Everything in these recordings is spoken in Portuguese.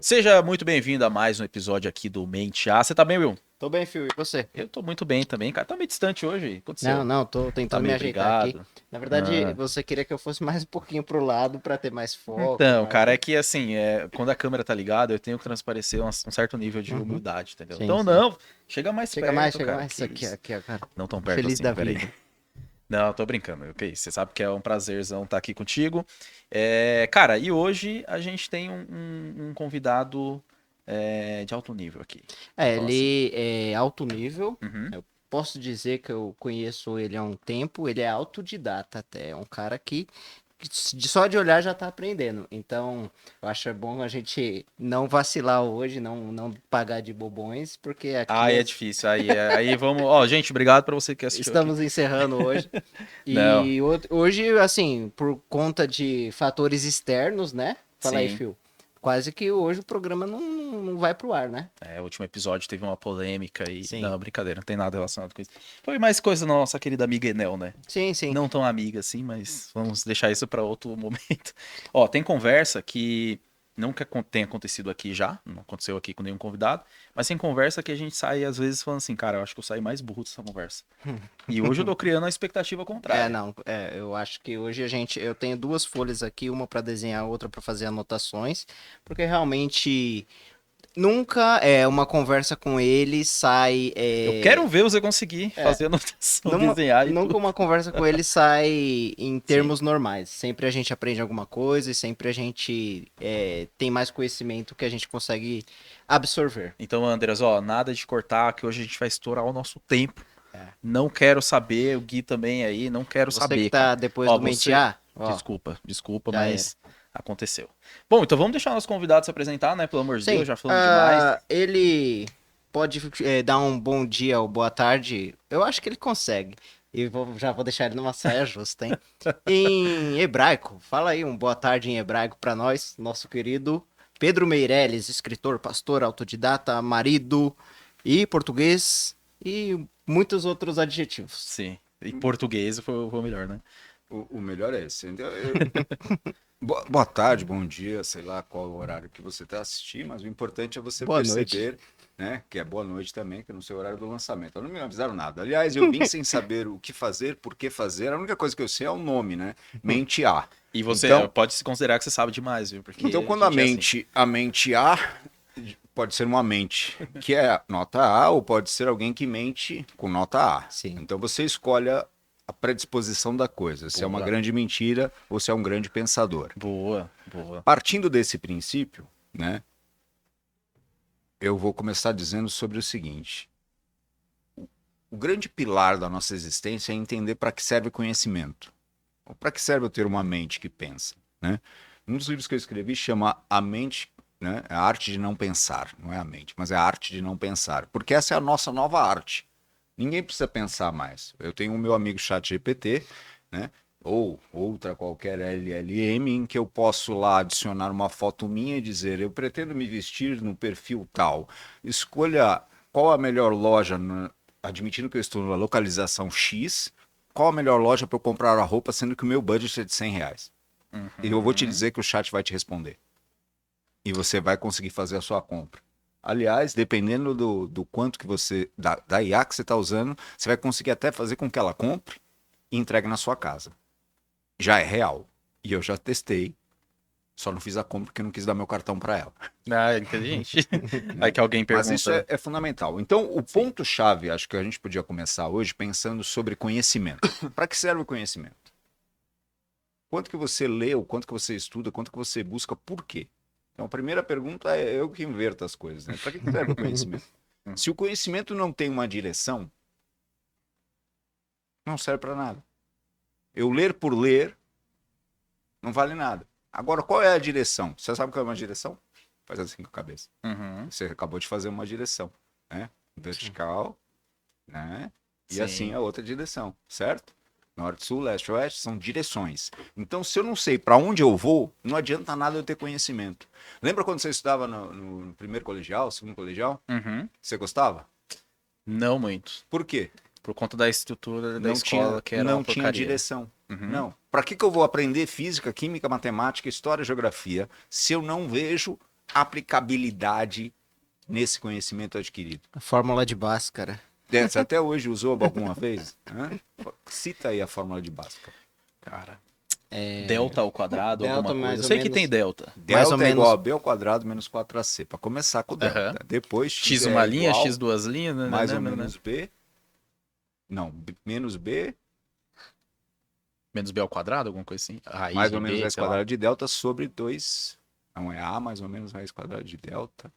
Seja muito bem-vindo a mais um episódio aqui do Mente A. Você tá bem, Will? Tô bem, Phil. E você? Eu tô muito bem também, cara. Tá meio distante hoje. O que aconteceu? Não, tô Tá tentando me meio ajeitar aqui. brigado? Na verdade, Ah. você queria que eu fosse mais um pouquinho pro lado pra ter mais foco, Então, cara, é mas... que assim, quando a câmera tá ligada, eu tenho que transparecer um certo nível de Uhum. humildade, entendeu? Sim, Então, sim. não, chega mais Chega mais, perto, chega cara. mais. Que Isso aqui, isso? aqui, ó, cara. Não tão perto Feliz assim, da peraí. vida. Não, tô brincando, ok? Você sabe que é um prazerzão estar aqui contigo. Cara, e hoje a gente tem um convidado de alto nível aqui. Vamos falar assim. Ele é alto nível. Uhum. Eu posso dizer que eu conheço ele há um tempo. Ele é autodidata até. É um cara que só de olhar já tá aprendendo. Então, eu acho bom a gente não vacilar hoje, não pagar de bobões, porque aqui Aí é difícil. Aí vamos. Ó, gente, obrigado pra você que assistiu aqui. estamos encerrando hoje. Não, E hoje, assim, por conta de fatores externos, né? Fala aí, sim. Phil. Quase que hoje o programa não vai pro ar, né? O último episódio teve uma polêmica e. Sim. Não, brincadeira, não tem nada relacionado com isso. Foi mais coisa da nossa querida amiga Enel, né? Sim, sim. Não tão amiga assim, mas vamos deixar isso pra outro momento. Ó, tem conversa que nunca tem acontecido aqui já, não aconteceu aqui com nenhum convidado, mas tem conversa que a gente sai às vezes falando assim, cara, eu acho que eu saí mais burro dessa conversa. E hoje eu tô criando a expectativa contrária. Eu acho que hoje eu tenho duas folhas aqui, uma para desenhar, outra para fazer anotações, porque realmente nunca uma conversa com ele sai Eu quero ver você conseguir é, fazer anotação, Numa, desenhar e nunca tudo. uma conversa com ele sai em Sim. termos normais. Sempre a gente aprende alguma coisa e sempre a gente tem mais conhecimento que a gente consegue absorver. Então, Andreas, ó, nada de cortar, que hoje a gente vai estourar o nosso tempo. É. Não quero saber, o Gui também aí, não quero Você que saber, cara. tá depois Ó, do você. mentear, ó, Desculpa, já era. mas aconteceu. Bom, então vamos deixar nosso convidado se apresentar, né? Pelo amor de Sim, Deus, já falamos demais. ele pode dar um bom dia ou boa tarde. Eu acho que ele consegue. E já vou deixar ele numa saia justa, hein? Em hebraico, fala aí um boa tarde em hebraico para nós, nosso querido Pedro Meirelles, escritor, pastor, autodidata, marido e português e muitos outros adjetivos. Sim. Em português foi o melhor, né? O melhor é esse. Então, boa tarde, bom dia, sei lá qual o horário que você está assistindo, mas o importante é você Boa noite. perceber, né, que é boa noite também, que é no seu horário do lançamento. Não me avisaram nada. Aliás, eu vim sem saber o que fazer, por que fazer. A única coisa que eu sei é o nome, né? Mente A. E você Então, pode se considerar que você sabe demais, viu? Porque então a quando gente é assim. a mente A pode ser uma mente que é nota A ou pode ser alguém que mente com nota A. Sim. Então você escolhe a predisposição da coisa, se é uma Boa. grande mentira ou se é um grande pensador. Boa, boa. Partindo desse princípio, né, eu vou começar dizendo sobre o seguinte: o grande pilar da nossa existência é entender para que serve o conhecimento, ou para que serve eu ter uma mente que pensa, né? Um dos livros que eu escrevi chama A Mente, né, a arte de não pensar, não é a mente, mas é a arte de não pensar, porque essa é a nossa nova arte. Ninguém precisa pensar mais. Eu tenho o meu amigo ChatGPT, né? Ou outra qualquer LLM em que eu posso lá adicionar uma foto minha e dizer: eu pretendo me vestir no perfil tal. Escolha qual a melhor loja, admitindo que eu estou na localização X, qual a melhor loja para eu comprar a roupa, sendo que o meu budget é de R$ 100. E eu vou te dizer que o chat vai te responder. E você vai conseguir fazer a sua compra. Aliás, dependendo do quanto que você, da IA que você está usando, você vai conseguir até fazer com que ela compre e entregue na sua casa. Já é real. E eu já testei. Só não fiz a compra porque eu não quis dar meu cartão para ela. Ah, inteligente. Aí que alguém Mas isso pergunta. é fundamental. Então, o ponto-chave, acho que a gente podia começar hoje pensando sobre conhecimento. Para que serve o conhecimento? Quanto que você lê, o quanto que você estuda, quanto que você busca, por quê? Então, a primeira pergunta é eu que inverto as coisas, né? Para que serve o conhecimento? Se o conhecimento não tem uma direção, não serve para nada. Eu ler por ler não vale nada. Agora, qual é a direção? Você sabe qual é uma direção? Faz assim com a cabeça. Uhum. Você acabou de fazer uma direção, né? Vertical, né? E Sim. assim a outra direção, certo? Norte, sul, leste, oeste são direções. Então, se eu não sei para onde eu vou, não adianta nada eu ter conhecimento. Lembra quando você estudava no primeiro colegial, segundo colegial? Uhum. Você gostava? Não muito. Por quê? Por conta da estrutura da Não escola, tinha, que era não uma tinha porcaria. direção. Uhum. Não. Para que eu vou aprender física, química, matemática, história, geografia, se eu não vejo aplicabilidade nesse conhecimento adquirido? A fórmula de Bhaskara. Você até hoje usou alguma vez? Hã? Cita aí a fórmula de Bhaskara. Cara, É, delta ao quadrado, delta alguma mais coisa. Eu ou sei que menos. tem delta. Delta ou é igual menos- a b ao quadrado menos 4ac. Para começar com o delta. Aham. Depois X é uma linha, igual X duas linhas. mais ou né. menos b. Não, menos b Menos B ao quadrado, alguma coisa assim. Raiz mais de ou menos B, raiz sei lá. quadrada de delta sobre 2. Não, é a mais ou menos raiz quadrada de delta.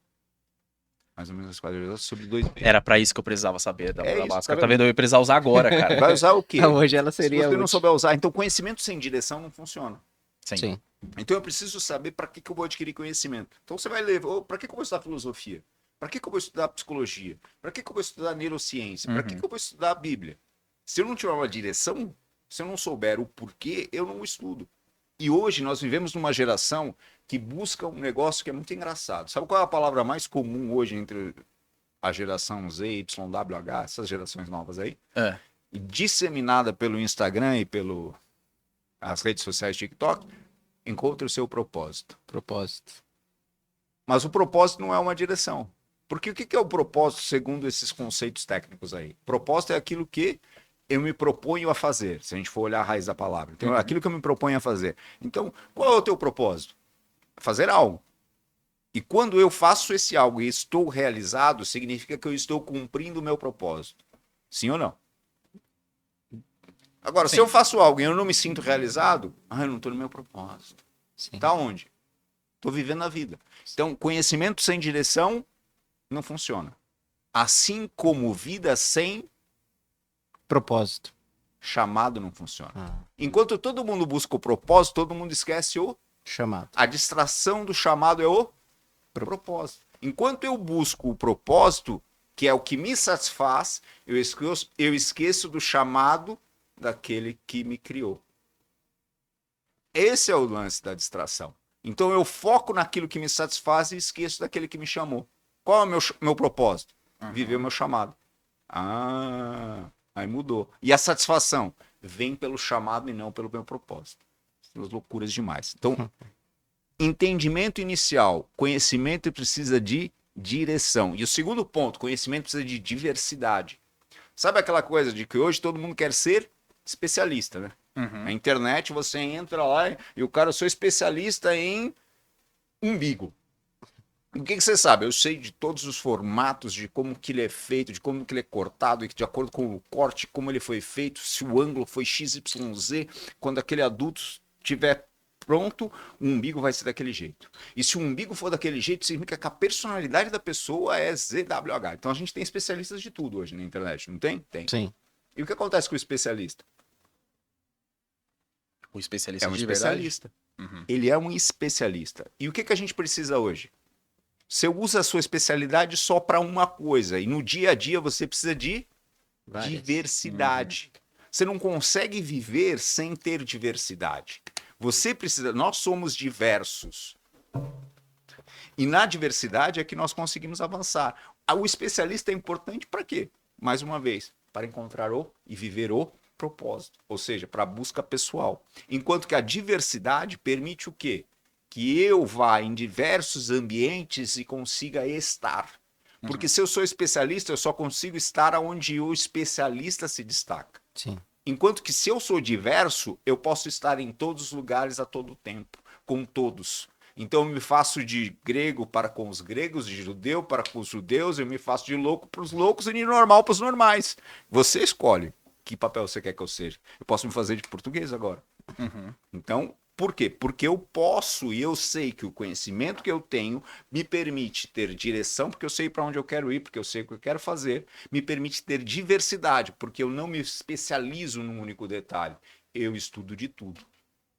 Mais ou menos raiz quadrada de delta sobre 2b. Era pra isso que eu precisava saber da, É da isso, Bhaskara. tá Tá vendo? Eu ia precisar usar agora, cara. Vai usar o quê? Hoje ela Se seria você não útil. souber usar, então conhecimento sem direção não funciona. Sim. Sim. Então eu preciso saber para que eu vou adquirir conhecimento. Então você vai ler, para que eu vou estudar filosofia? Para que eu vou estudar psicologia? Para que eu vou estudar neurociência? Para que eu vou estudar a Bíblia? Se eu não tiver uma direção, se eu não souber o porquê, eu não estudo. E hoje nós vivemos numa geração que busca um negócio que é muito engraçado. Sabe qual é a palavra mais comum hoje entre a geração Z, Y, WH, essas gerações novas aí? É. E disseminada pelo Instagram e pelas redes sociais TikTok, encontre o seu propósito. Propósito. Mas o propósito não é uma direção. Porque o que é o propósito segundo esses conceitos técnicos aí? Propósito é aquilo que eu me proponho a fazer, se a gente for olhar a raiz da palavra. Então, é aquilo que eu me proponho a fazer. Então, qual é o teu propósito? Fazer algo. E quando eu faço esse algo e estou realizado, significa que eu estou cumprindo o meu propósito. Sim ou não? Agora, Sim. se eu faço algo e eu não me sinto realizado, eu não estou no meu propósito. Sim. Tá onde? Estou vivendo a vida. Então, conhecimento sem direção não funciona. Assim como vida sem Propósito. chamado não funciona. Ah, Enquanto todo mundo busca o propósito, todo mundo esquece chamado. a distração do chamado é o propósito. Enquanto eu busco o propósito, que é o que me satisfaz, eu esqueço do chamado daquele que me criou. Esse é o lance da distração. Então eu foco naquilo que me satisfaz e esqueço daquele que me chamou. Qual é o meu propósito? Viver o meu chamado. Aí mudou. E a satisfação vem pelo chamado e não pelo meu propósito. São as loucuras demais. Então, entendimento inicial, conhecimento precisa de direção. E o segundo ponto, conhecimento precisa de diversidade. Sabe aquela coisa de que hoje todo mundo quer ser especialista, né? Na internet você entra lá e o cara, eu sou especialista em umbigo. O que você sabe? Eu sei de todos os formatos, de como que ele é feito, de como que ele é cortado, e de acordo com o corte, como ele foi feito, se o ângulo foi XYZ, quando aquele adulto estiver pronto, o umbigo vai ser daquele jeito. E se o umbigo for daquele jeito, significa que a personalidade da pessoa é ZWH. Então a gente tem especialistas de tudo hoje na internet, não tem? Tem. Sim. E o que acontece com o especialista? O especialista É um de verdade. especialista. Ele é um especialista. E o que a gente precisa hoje? Você usa a sua especialidade só para uma coisa. E no dia a dia você precisa de Várias. diversidade. Você não consegue viver sem ter diversidade. Você precisa. Nós somos diversos. E na diversidade é que nós conseguimos avançar. O especialista é importante para quê? Mais uma vez, para encontrar e viver o propósito, ou seja, para a busca pessoal. Enquanto que a diversidade permite o quê? Que eu vá em diversos ambientes e consiga estar. Porque se eu sou especialista, eu só consigo estar onde o especialista se destaca. Sim. Enquanto que se eu sou diverso, eu posso estar em todos os lugares a todo tempo, com todos. Então eu me faço de grego para com os gregos, de judeu para com os judeus, eu me faço de louco para os loucos e de normal para os normais. Você escolhe que papel você quer que eu seja. Eu posso me fazer de português agora. Então, por quê? Porque eu posso e eu sei que o conhecimento que eu tenho me permite ter direção, porque eu sei para onde eu quero ir, porque eu sei o que eu quero fazer, me permite ter diversidade, porque eu não me especializo num único detalhe. Eu estudo de tudo.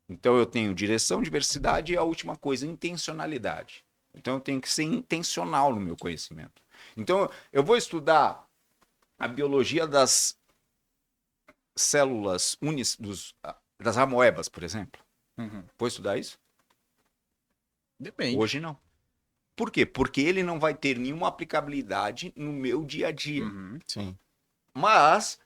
Então eu tenho direção, diversidade e a última coisa, intencionalidade. Então eu tenho que ser intencional no meu conhecimento. Então eu vou estudar a biologia das células das amoebas, por exemplo. Vou estudar isso? Depende. Hoje não. Por quê? Porque ele não vai ter nenhuma aplicabilidade no meu dia a dia. Sim. Mas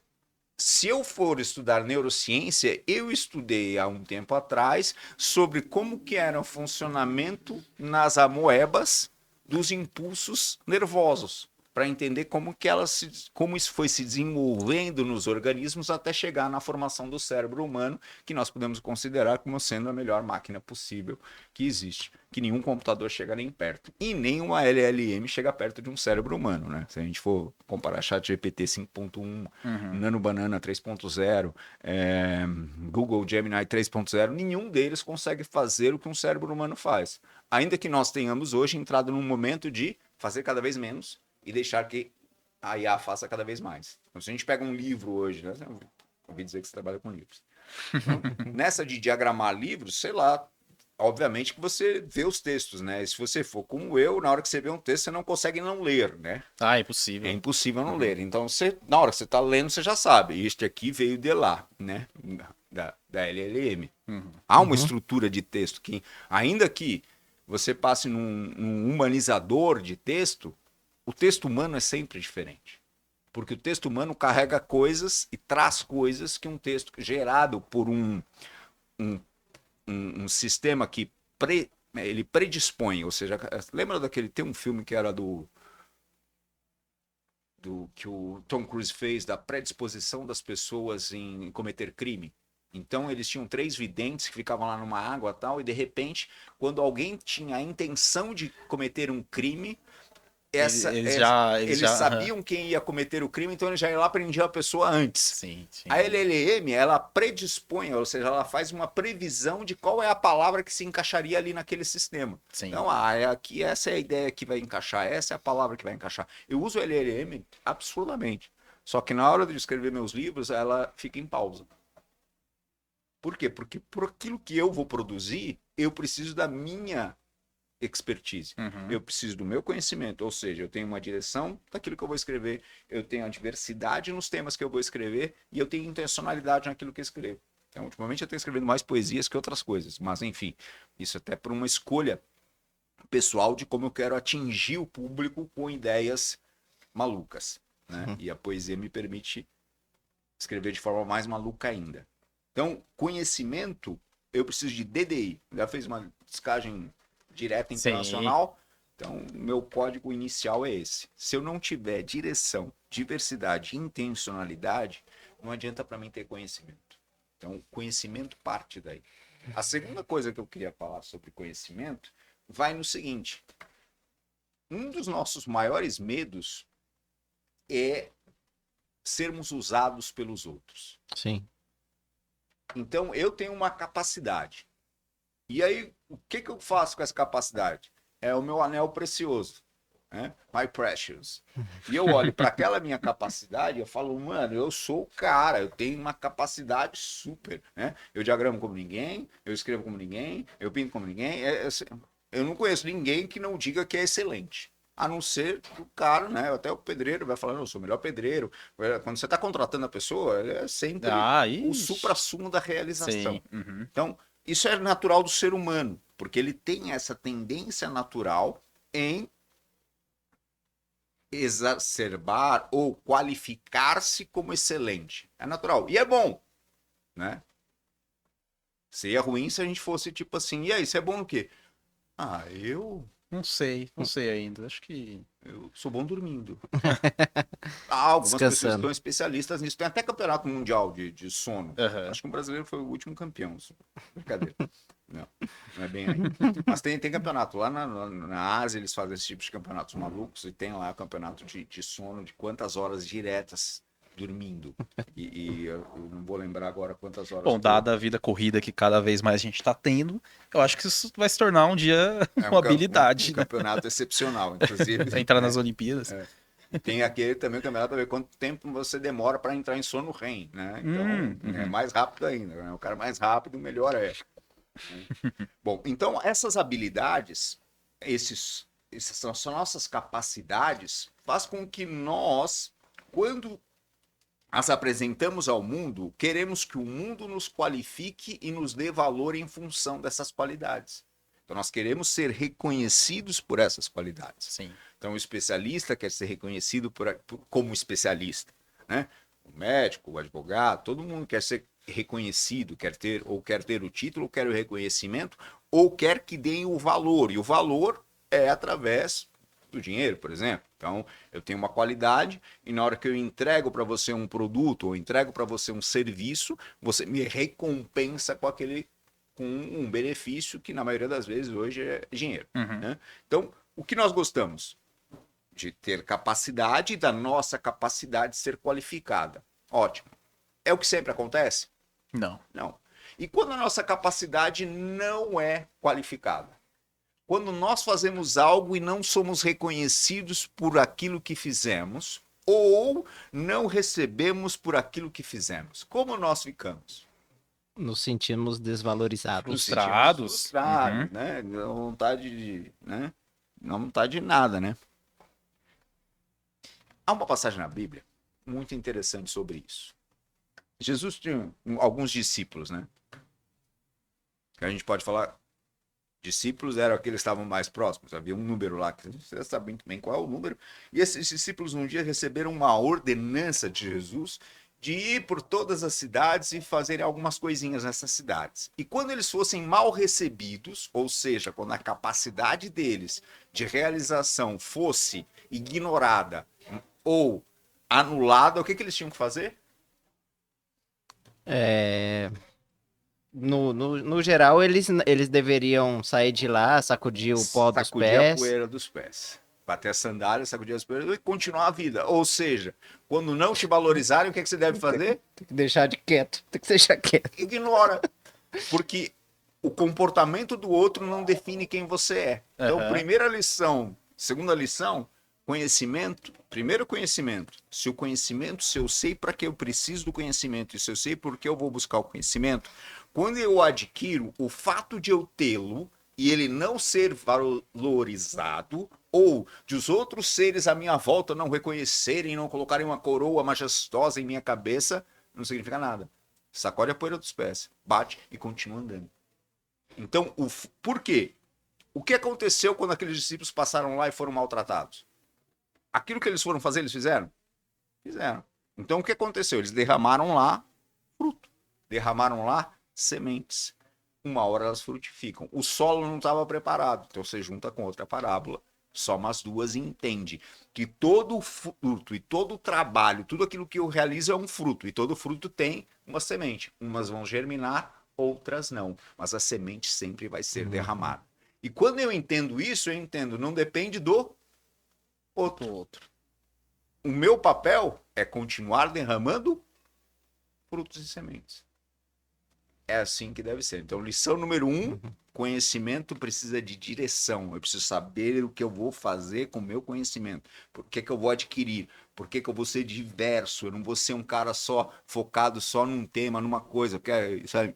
Se eu for estudar neurociência, eu estudei há um tempo atrás sobre como que era o funcionamento nas amoebas dos impulsos nervosos, para entender como isso foi se desenvolvendo nos organismos até chegar na formação do cérebro humano, que nós podemos considerar como sendo a melhor máquina possível que existe, que nenhum computador chega nem perto, e nem uma LLM chega perto de um cérebro humano, né? Se a gente for comparar ChatGPT 5.1, Nano Banana 3.0, Google Gemini 3.0, nenhum deles consegue fazer o que um cérebro humano faz. Ainda que nós tenhamos hoje entrado num momento de fazer cada vez menos e deixar que a IA faça cada vez mais. Então, se a gente pega um livro hoje, né? Eu ouvi dizer que você trabalha com livros. Então, nessa de diagramar livros, sei lá, obviamente que você vê os textos, né? E se você for como eu, na hora que você vê um texto, você não consegue não ler, né? Ah, é É impossível. impossível não ler. Então, na hora que você está lendo, você já sabe. Este aqui veio de lá, né? Da LLM. Há uma estrutura de texto que, ainda que você passe num humanizador de texto, o texto humano é sempre diferente. Porque o texto humano carrega coisas e traz coisas que um texto gerado por um sistema que ele predispõe. Ou seja, lembra daquele. Tem um filme que era do que o Tom Cruise fez da predisposição das pessoas em cometer crime. Então eles tinham 3 videntes que ficavam lá numa água e tal, e de repente, quando alguém tinha a intenção de cometer um crime, eles sabiam quem ia cometer o crime, então eles já iam lá prendiam a pessoa antes. Sim, sim. A LLM, ela predispõe, ou seja, ela faz uma previsão de qual é a palavra que se encaixaria ali naquele sistema. Sim. Então, aqui essa é a ideia que vai encaixar, essa é a palavra que vai encaixar. Eu uso o LLM absurdamente. Só que na hora de escrever meus livros, ela fica em pausa. Por quê? Porque por aquilo que eu vou produzir, eu preciso da minha expertise. Eu preciso do meu conhecimento, ou seja, eu tenho uma direção daquilo que eu vou escrever, eu tenho a diversidade nos temas que eu vou escrever e eu tenho intencionalidade naquilo que eu escrevo. Então, ultimamente eu tenho escrevendo mais poesias que outras coisas, mas enfim, isso até por uma escolha pessoal de como eu quero atingir o público com ideias malucas, né? E a poesia me permite escrever de forma mais maluca ainda. Então, conhecimento, eu preciso de DDI. Já fez uma descagem direta internacional. Sim. Então, meu código inicial é esse. Se eu não tiver direção, diversidade, intencionalidade, não adianta para mim ter conhecimento. Então, conhecimento parte daí. A segunda coisa que eu queria falar sobre conhecimento vai no seguinte. Um dos nossos maiores medos é sermos usados pelos outros. Sim. Então, eu tenho uma capacidade. E aí, o que eu faço com essa capacidade? É o meu anel precioso, né? My precious. E eu olho para aquela minha capacidade e eu falo, mano, eu sou o cara, eu tenho uma capacidade super, né? Eu diagramo como ninguém, eu escrevo como ninguém, eu pinto como ninguém. Eu não conheço ninguém que não diga que é excelente. A não ser o cara, né? Até o pedreiro vai falando, eu sou o melhor pedreiro. Quando você está contratando a pessoa, ele é sempre o supra-sumo da realização. Então, isso é natural do ser humano, porque ele tem essa tendência natural em exacerbar ou qualificar-se como excelente. É natural. E é bom, né? Seria ruim se a gente fosse tipo assim, e aí, você é bom no quê? Eu... Não sei ainda. Acho que... Eu sou bom dormindo. Algumas pessoas estão especialistas nisso. Tem até campeonato mundial de sono. Acho que o brasileiro foi o último campeão. Brincadeira. Não é bem aí. Mas tem campeonato. Lá na Ásia eles fazem esse tipo de campeonatos malucos e tem lá campeonato de sono, de quantas horas diretas dormindo. E eu não vou lembrar agora quantas horas. Bom, dada a vida corrida que cada vez mais a gente está tendo, eu acho que isso vai se tornar um dia uma habilidade. Um campeonato excepcional, inclusive. Entrar nas Olimpíadas. E tem aquele também o campeonato a ver quanto tempo você demora para entrar em sono REM, né? Então, é mais rápido ainda. Né? O cara mais rápido, melhor é. Bom, então essas habilidades, essas são nossas capacidades, faz com que nós, quando as apresentamos ao mundo, queremos que o mundo nos qualifique e nos dê valor em função dessas qualidades. Então nós queremos ser reconhecidos por essas qualidades. Sim. Então o especialista quer ser reconhecido como especialista, né? O médico, o advogado, todo mundo quer ser reconhecido, quer ter o título, quer o reconhecimento, ou quer que deem o valor. E o valor é através do dinheiro, por exemplo. Então, eu tenho uma qualidade e na hora que eu entrego para você um produto ou entrego para você um serviço, você me recompensa com um benefício que na maioria das vezes hoje é dinheiro, Uhum. né? Então, o que nós gostamos? De ter capacidade e da nossa capacidade de ser qualificada. Ótimo. É o que sempre acontece? Não. Não. E quando a nossa capacidade não é qualificada? Quando nós fazemos algo e não somos reconhecidos por aquilo que fizemos, ou não recebemos por aquilo que fizemos, como nós ficamos? Nos sentimos desvalorizados. Nos Frustrados. sentimos frustrados, Uhum. né? Não vontade de, né? Não vontade de nada, né? Há uma passagem na Bíblia muito interessante sobre isso. Jesus tinha alguns discípulos, né? Que a gente pode falar, discípulos eram aqueles que estavam mais próximos. Havia um número lá, que você sabe muito bem qual é o número. E esses discípulos um dia receberam uma ordenança de Jesus de ir por todas as cidades e fazerem algumas coisinhas nessas cidades. E quando eles fossem mal recebidos, ou seja, quando a capacidade deles de realização fosse ignorada ou anulada, o que eles tinham que fazer? É, no geral, eles deveriam sair de lá, sacudir o pó dos Sacudir a pés. poeira dos pés. Bater a sandália, sacudir as poeiras e continuar a vida. Ou seja, quando não te valorizarem, o que você deve fazer? Tem que deixar de quieto, tem que deixar quieto. Ignora. Porque o comportamento do outro não define quem você é. Então, Aham. primeira lição. Segunda lição, conhecimento. Primeiro conhecimento. Se o conhecimento, se eu sei para que eu preciso do conhecimento e se eu sei por que eu vou buscar o conhecimento, quando eu adquiro, o fato de eu tê-lo e ele não ser valorizado, ou de os outros seres à minha volta não reconhecerem, não colocarem uma coroa majestosa em minha cabeça, não significa nada. Sacode a poeira dos pés, bate e continua andando. Então, por quê? O que aconteceu quando aqueles discípulos passaram lá e foram maltratados? Aquilo que eles foram fazer, eles fizeram? Fizeram. Então, o que aconteceu? Eles derramaram lá fruto. Derramaram lá sementes. Uma hora elas frutificam. O solo não estava preparado. Então, você junta com outra parábola, soma as duas e entende que todo fruto e todo trabalho, tudo aquilo que eu realizo é um fruto. E todo fruto tem uma semente. Umas vão germinar, outras não. Mas a semente sempre vai ser derramada. E quando eu entendo isso, eu entendo, não depende do outro. O meu papel é continuar derramando frutos e sementes. É assim que deve ser. Então, lição número 1, conhecimento precisa de direção. Eu preciso saber o que eu vou fazer com o meu conhecimento. Por que eu vou adquirir? Por que eu vou ser diverso? Eu não vou ser um cara só focado só num tema, numa coisa. Porque, sabe?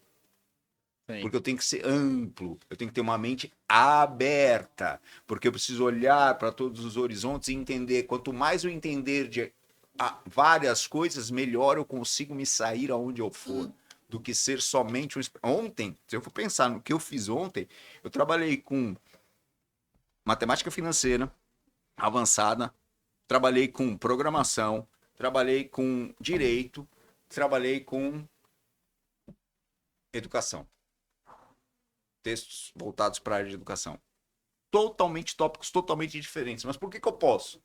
Sim. Porque eu tenho que ser amplo, eu tenho que ter uma mente aberta, porque eu preciso olhar para todos os horizontes e entender. Quanto mais eu entender de várias coisas, melhor eu consigo me sair aonde eu for, do que ser somente um. Ontem, se eu for pensar no que eu fiz ontem, eu trabalhei com matemática financeira avançada, trabalhei com programação, trabalhei com direito, trabalhei com educação. Textos voltados para a área de educação. Totalmente tópicos totalmente diferentes. Mas por que eu posso?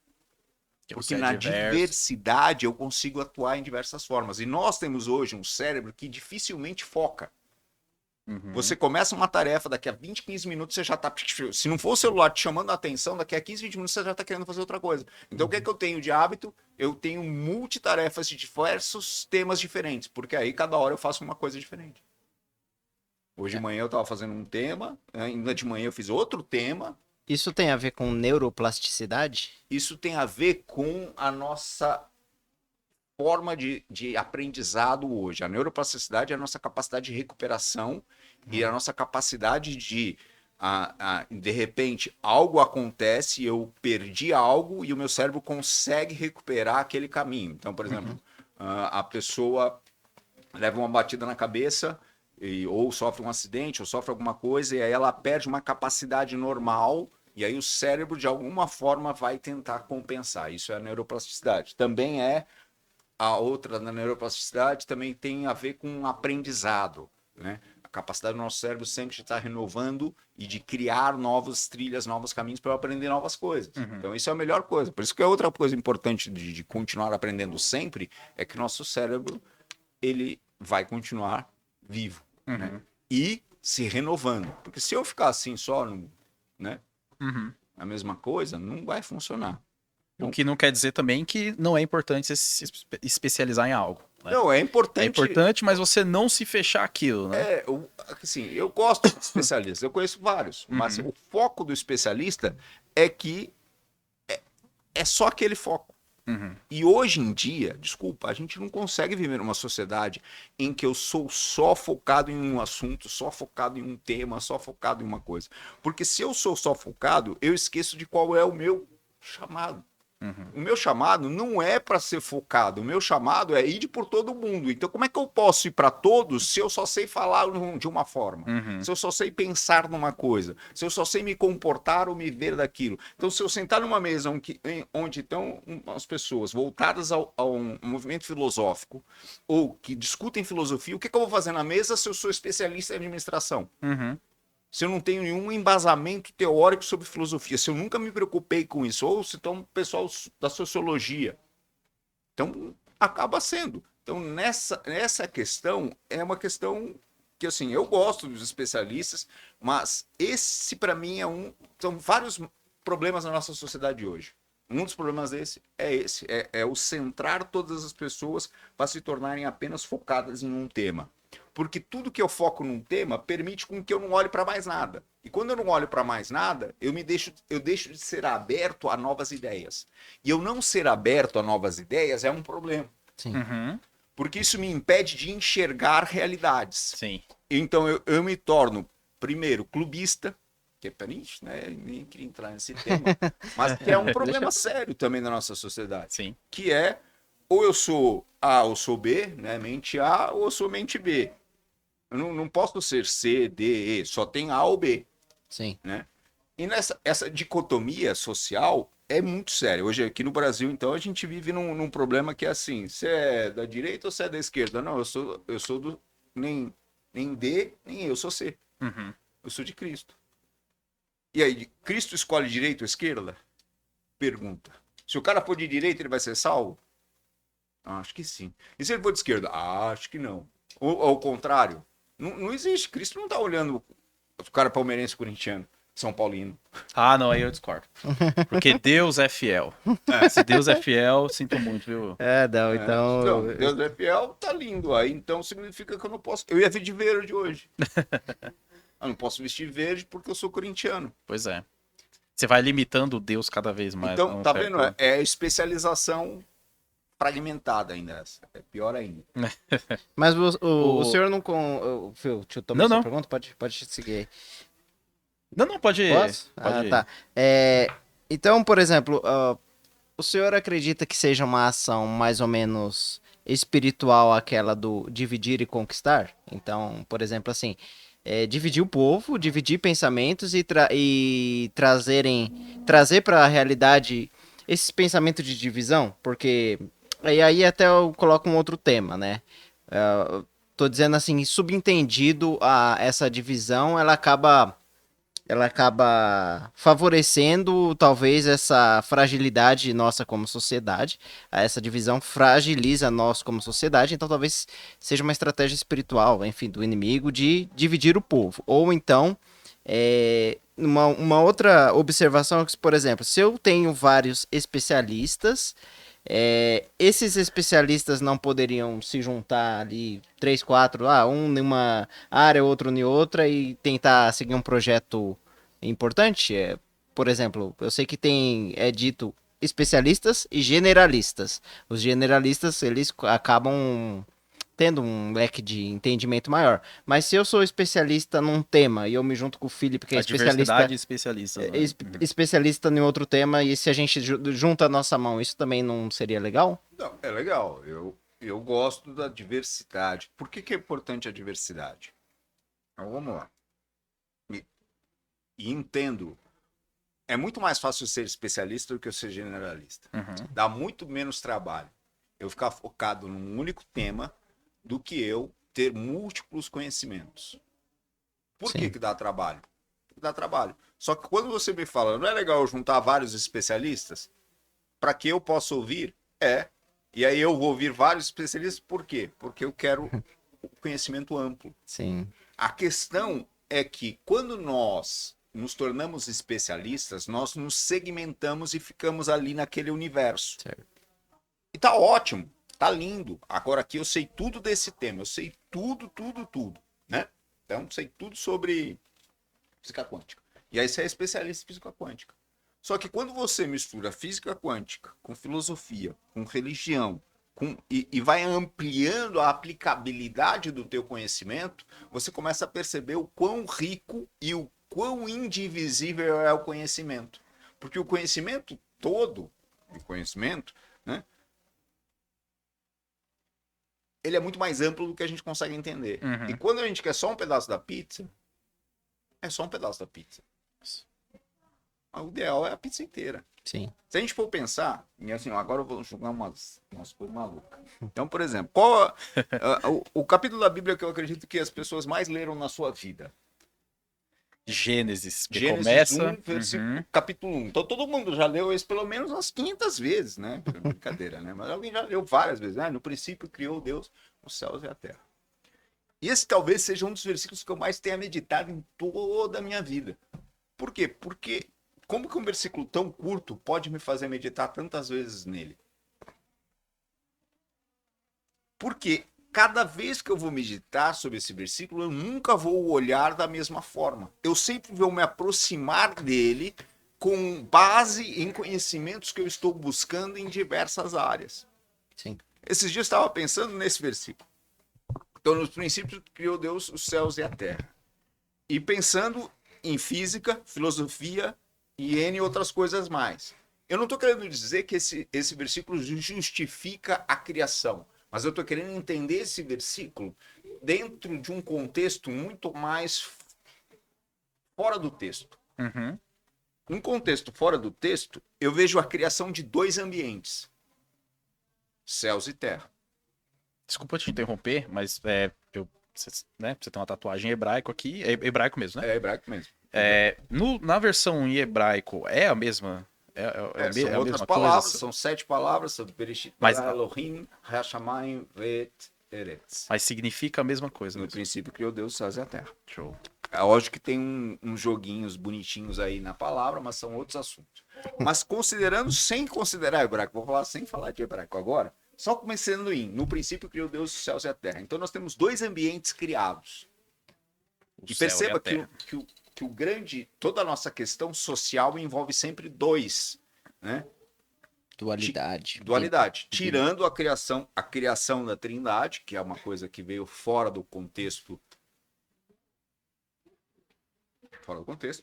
Porque na diversidade eu consigo atuar em diversas formas. E nós temos hoje um cérebro que dificilmente foca. Uhum. Você começa uma tarefa, daqui a 20, 15 minutos você já está... Se não for o celular te chamando a atenção, daqui a 15, 20 minutos você já está querendo fazer outra coisa. Então o que é que eu tenho de hábito? Eu tenho multitarefas de diversos temas diferentes. Porque aí cada hora eu faço uma coisa diferente. Hoje de manhã eu estava fazendo um tema, ainda de manhã eu fiz outro tema. Isso tem a ver com neuroplasticidade? Isso tem a ver com a nossa forma de aprendizado hoje. A neuroplasticidade é a nossa capacidade de recuperação e a nossa capacidade de repente, algo acontece, eu perdi algo e o meu cérebro consegue recuperar aquele caminho. Então, por exemplo, a pessoa leva uma batida na cabeça... ou sofre um acidente, ou sofre alguma coisa, e aí ela perde uma capacidade normal, e aí o cérebro, de alguma forma, vai tentar compensar. Isso é a neuroplasticidade. Também é A outra, na neuroplasticidade, também tem a ver com aprendizado, né? A capacidade do nosso cérebro sempre de estar renovando e de criar novas trilhas, novos caminhos para eu aprender novas coisas. Uhum. Então, isso é a melhor coisa. Por isso que a outra coisa importante de continuar aprendendo sempre é que nosso cérebro, ele vai continuar vivo, né? Uhum. E se renovando. Porque se eu ficar assim só, né, Uhum. a mesma coisa, não vai funcionar. O que não quer dizer também que não é importante você se especializar em algo, né? Não, é É importante. importante, mas você não se fechar aquilo, né? Assim, eu gosto de especialistas, eu conheço vários, mas Uhum. o foco do especialista é que é só aquele foco. Uhum. E hoje em dia, desculpa, a gente não consegue viver numa sociedade em que eu sou só focado em um assunto, só focado em um tema, só focado em uma coisa. Porque se eu sou só focado, eu esqueço de qual é o meu chamado. Uhum. O meu chamado não é para ser focado, o meu chamado é ir por todo mundo. Então, como é que eu posso ir para todos se eu só sei falar de uma forma? Uhum. Se eu só sei pensar numa coisa? Se eu só sei me comportar ou me ver daquilo? Então, se eu sentar numa mesa onde estão as pessoas voltadas a um movimento filosófico ou que discutem filosofia, o que eu vou fazer na mesa se eu sou especialista em administração? Uhum. Se eu não tenho nenhum embasamento teórico sobre filosofia, se eu nunca me preocupei com isso, ou se estão pessoal da sociologia. Então, acaba sendo. Então, nessa questão, é uma questão que, assim, eu gosto dos especialistas, mas esse, para mim, são vários problemas na nossa sociedade hoje. Um dos problemas esse, é o centrar todas as pessoas para se tornarem apenas focadas em um tema. Porque tudo que eu foco num tema permite com que eu não olhe para mais nada. E quando eu não olho para mais nada, eu deixo de ser aberto a novas ideias. E eu não ser aberto a novas ideias é um problema. Sim. Uhum. Porque isso me impede de enxergar realidades. Sim. Então eu me torno, primeiro, clubista, que é para isso, né? Eu nem queria entrar nesse tema, mas que é um problema sério também na nossa sociedade. Sim. Que é, ou eu sou A ou sou B, né? Mente A ou eu sou mente B. Eu não posso ser C, D, E, só tem A ou B, Sim. né? E essa dicotomia social é muito séria. Hoje aqui no Brasil, então, a gente vive num problema que é assim, você é da direita ou você é da esquerda? Não, eu sou do nem D, nem E, eu sou C. Uhum. Eu sou de Cristo. E aí, Cristo escolhe direita ou esquerda? Pergunta. Se o cara for de direita, ele vai ser salvo? Acho que sim. E se ele for de esquerda? Acho que não. Ou ao contrário? Não existe. Cristo não está olhando o cara palmeirense, corintiano, São Paulino. Ah, não, aí eu discordo. Porque Deus é fiel. Se Deus é fiel, sinto muito, viu? Não, então. Não, Deus é fiel, tá lindo. Aí então significa que eu não posso. Eu ia vir de verde hoje. Eu não posso vestir verde porque eu sou corintiano. Pois é. Você vai limitando Deus cada vez mais. Então, a um tá certo- vendo? É especialização fragmentada ainda essa. É pior ainda. Mas o O- senhor não. Phil, deixa eu tomar Não, essa não. pergunta? Pode seguir aí. Não, pode ir. Posso? Pode ir. Tá. Então, por exemplo, o senhor acredita que seja uma ação mais ou menos espiritual aquela do dividir e conquistar? Então, por exemplo, assim, dividir o povo, dividir pensamentos e trazer para a realidade esse pensamento de divisão? Porque aí até eu coloco um outro tema, né? Tô dizendo assim, subentendido essa divisão, ela acaba favorecendo talvez essa fragilidade nossa como sociedade. Essa divisão fragiliza nós como sociedade, então talvez seja uma estratégia espiritual, enfim, do inimigo de dividir o povo. Ou então, uma outra observação é que, por exemplo, se eu tenho vários especialistas, esses especialistas não poderiam se juntar ali, 3, 4, um em uma área, outro em outra, e tentar seguir um projeto importante? Por exemplo, eu sei que é dito especialistas e generalistas. Os generalistas, eles acabam tendo um leque de entendimento maior. Mas se eu sou especialista num tema e eu me junto com o Felipe, que é A especialista diversidade de especialistas. Né? especialista em outro tema, e se a gente junta a nossa mão, isso também não seria legal? Não, é legal. Eu gosto da diversidade. Por que é importante a diversidade? Então, vamos lá. E entendo. É muito mais fácil ser especialista do que eu ser generalista. Uhum. Dá muito menos trabalho. eu ficar focado num único tema do que eu ter múltiplos conhecimentos. Por que Sim. que dá trabalho? Dá trabalho. Só que quando você me fala, não é legal eu juntar vários especialistas para que eu possa ouvir? É. E aí eu vou ouvir vários especialistas, por quê? Porque eu quero o conhecimento amplo. Sim. A questão é que quando nós nos tornamos especialistas, nós nos segmentamos e ficamos ali naquele universo. Certo. E tá ótimo, tá lindo. Agora aqui eu sei tudo desse tema, eu sei tudo, né? Então sei tudo sobre física quântica. E aí você é especialista em física quântica. Só que quando você mistura física quântica com filosofia, com religião, e vai ampliando a aplicabilidade do teu conhecimento, você começa a perceber o quão rico e o quão indivisível é o conhecimento. Porque o conhecimento todo, né, ele é muito mais amplo do que a gente consegue entender. Uhum. E quando a gente quer só um pedaço da pizza, é só um pedaço da pizza. O ideal é a pizza inteira. Sim. Se a gente for pensar, e assim, agora eu vou jogar umas coisas malucas. Então, por exemplo, qual o capítulo da Bíblia que eu acredito que as pessoas mais leram na sua vida? Gênesis, que Gênesis começa. 1, versículo, Uhum. capítulo 1. Então todo mundo já leu esse pelo menos umas 500 vezes, né? Brincadeira, né? Mas alguém já leu várias vezes, né? No princípio criou Deus os céus e a terra. E esse talvez seja um dos versículos que eu mais tenha meditado em toda a minha vida. Por quê? Porque como que um versículo tão curto pode me fazer meditar tantas vezes nele? Porque cada vez que eu vou meditar sobre esse versículo, eu nunca vou olhar da mesma forma. Eu sempre vou me aproximar dele com base em conhecimentos que eu estou buscando em diversas áreas. Sim. Esses dias eu estava pensando nesse versículo. Então, nos princípios criou Deus os céus e a terra. E pensando em física, filosofia e N outras coisas mais. Eu não estou querendo dizer que esse versículo justifica a criação, mas eu estou querendo entender esse versículo dentro de um contexto muito mais fora do texto. Uhum. Num contexto fora do texto, eu vejo a criação de dois ambientes, céus e terra. Desculpa te interromper, mas você, né, você tem uma tatuagem em hebraico aqui. É hebraico mesmo, né? É hebraico mesmo. Na versão em hebraico é a mesma. São a outras mesma palavras, coisa? são 7 palavras, são Bereshit, Mas- bara Elohim, Hashamayim, Vet, Eretz. Mas significa a mesma coisa. No Mesmo. princípio criou Deus os céus e a terra. Show. É lógico que tem uns joguinhos bonitinhos aí na palavra, mas são outros assuntos. Mas considerando, sem considerar hebraico, vou falar sem falar de hebraico agora, só começando no princípio criou Deus os céus e a terra. Então nós temos dois ambientes criados. O E céu perceba a terra. que o grande, toda a nossa questão social envolve sempre dois, né? Dualidade. Dualidade. Tirando a criação da Trindade, que é uma coisa que veio fora do contexto. Fora do contexto.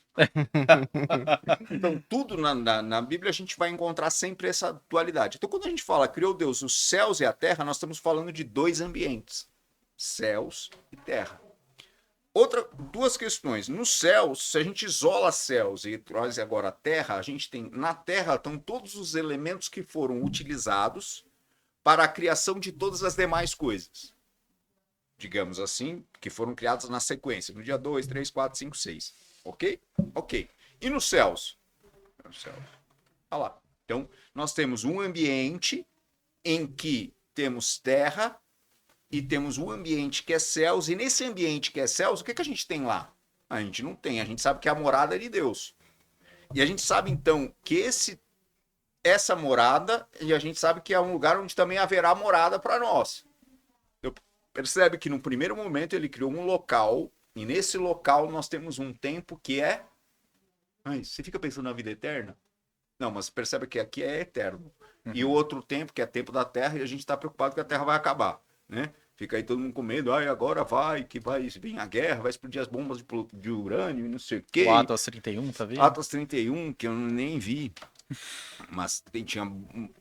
Então, tudo na Bíblia a gente vai encontrar sempre essa dualidade. Então, quando a gente fala criou Deus os céus e a terra, nós estamos falando de dois ambientes: céus e terra. Duas questões. Nos céus, se a gente isola céus e traz agora a terra, a gente tem na terra estão todos os elementos que foram utilizados para a criação de todas as demais coisas. Digamos assim, que foram criadas na sequência, no dia 2, 3, 4, 5, 6. Ok? Ok. E nos céus? Nos céus. Olha lá. Então, nós temos um ambiente em que temos terra e temos um ambiente que é céus, e nesse ambiente que é céus, o que a gente tem lá? A gente não tem, a gente sabe que é a morada de Deus. E a gente sabe, então, que essa morada, e a gente sabe que é um lugar onde também haverá morada para nós. Percebe que no primeiro momento ele criou um local, e nesse local nós temos um tempo que é... Ai, você fica pensando na vida eterna? Não, mas percebe que aqui é eterno. Uhum. E o outro tempo, que é tempo da Terra, e a gente está preocupado que a Terra vai acabar, né? Fica aí todo mundo com medo, agora vai vir a guerra, vai explodir as bombas de urânio e não sei o quê. O Atlas 31, tá vendo? Atlas 31, que eu nem vi, mas tinha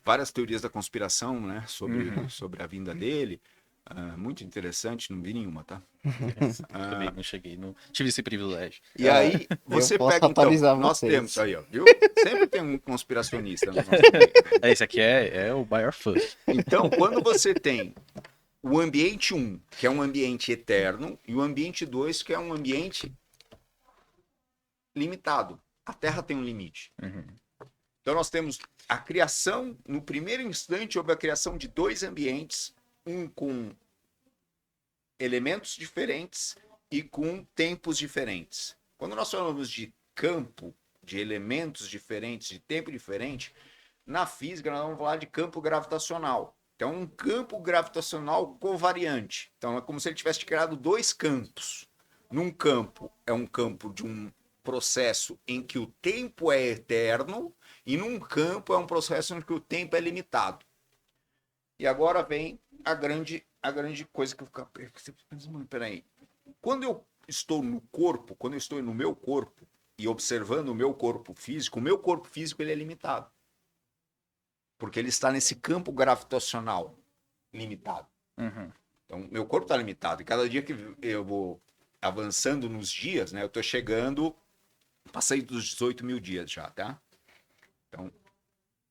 várias teorias da conspiração, né, sobre a vinda dele. muito interessante, não vi nenhuma, tá? Também não cheguei, não tive esse privilégio. E aí, você posso pega, então, atualizar nós vocês. temos aí, ó, viu? Sempre tem um conspiracionista no nosso meio. Esse aqui é o maior fã. Então, quando você tem o ambiente 1, que é um ambiente eterno, e o ambiente 2, que é um ambiente limitado. A Terra tem um limite. Uhum. Então, nós temos a criação, no primeiro instante, houve a criação de 2 ambientes, um com elementos diferentes e com tempos diferentes. Quando nós falamos de campo, de elementos diferentes, de tempo diferente, na física nós vamos falar de campo gravitacional. Então, um campo gravitacional covariante. Então, é como se ele tivesse criado 2 campos. Num campo, é um campo de um processo em que o tempo é eterno, e num campo é um processo em que o tempo é limitado. E agora vem a grande coisa que eu fico... Peraí. Quando eu estou no corpo, quando eu estou no meu corpo e observando o meu corpo físico ele é limitado. Porque ele está nesse campo gravitacional limitado. Uhum. Então, meu corpo está limitado. E cada dia que eu vou avançando nos dias, né? Eu estou chegando... Passei dos 18 mil dias já, tá? Então,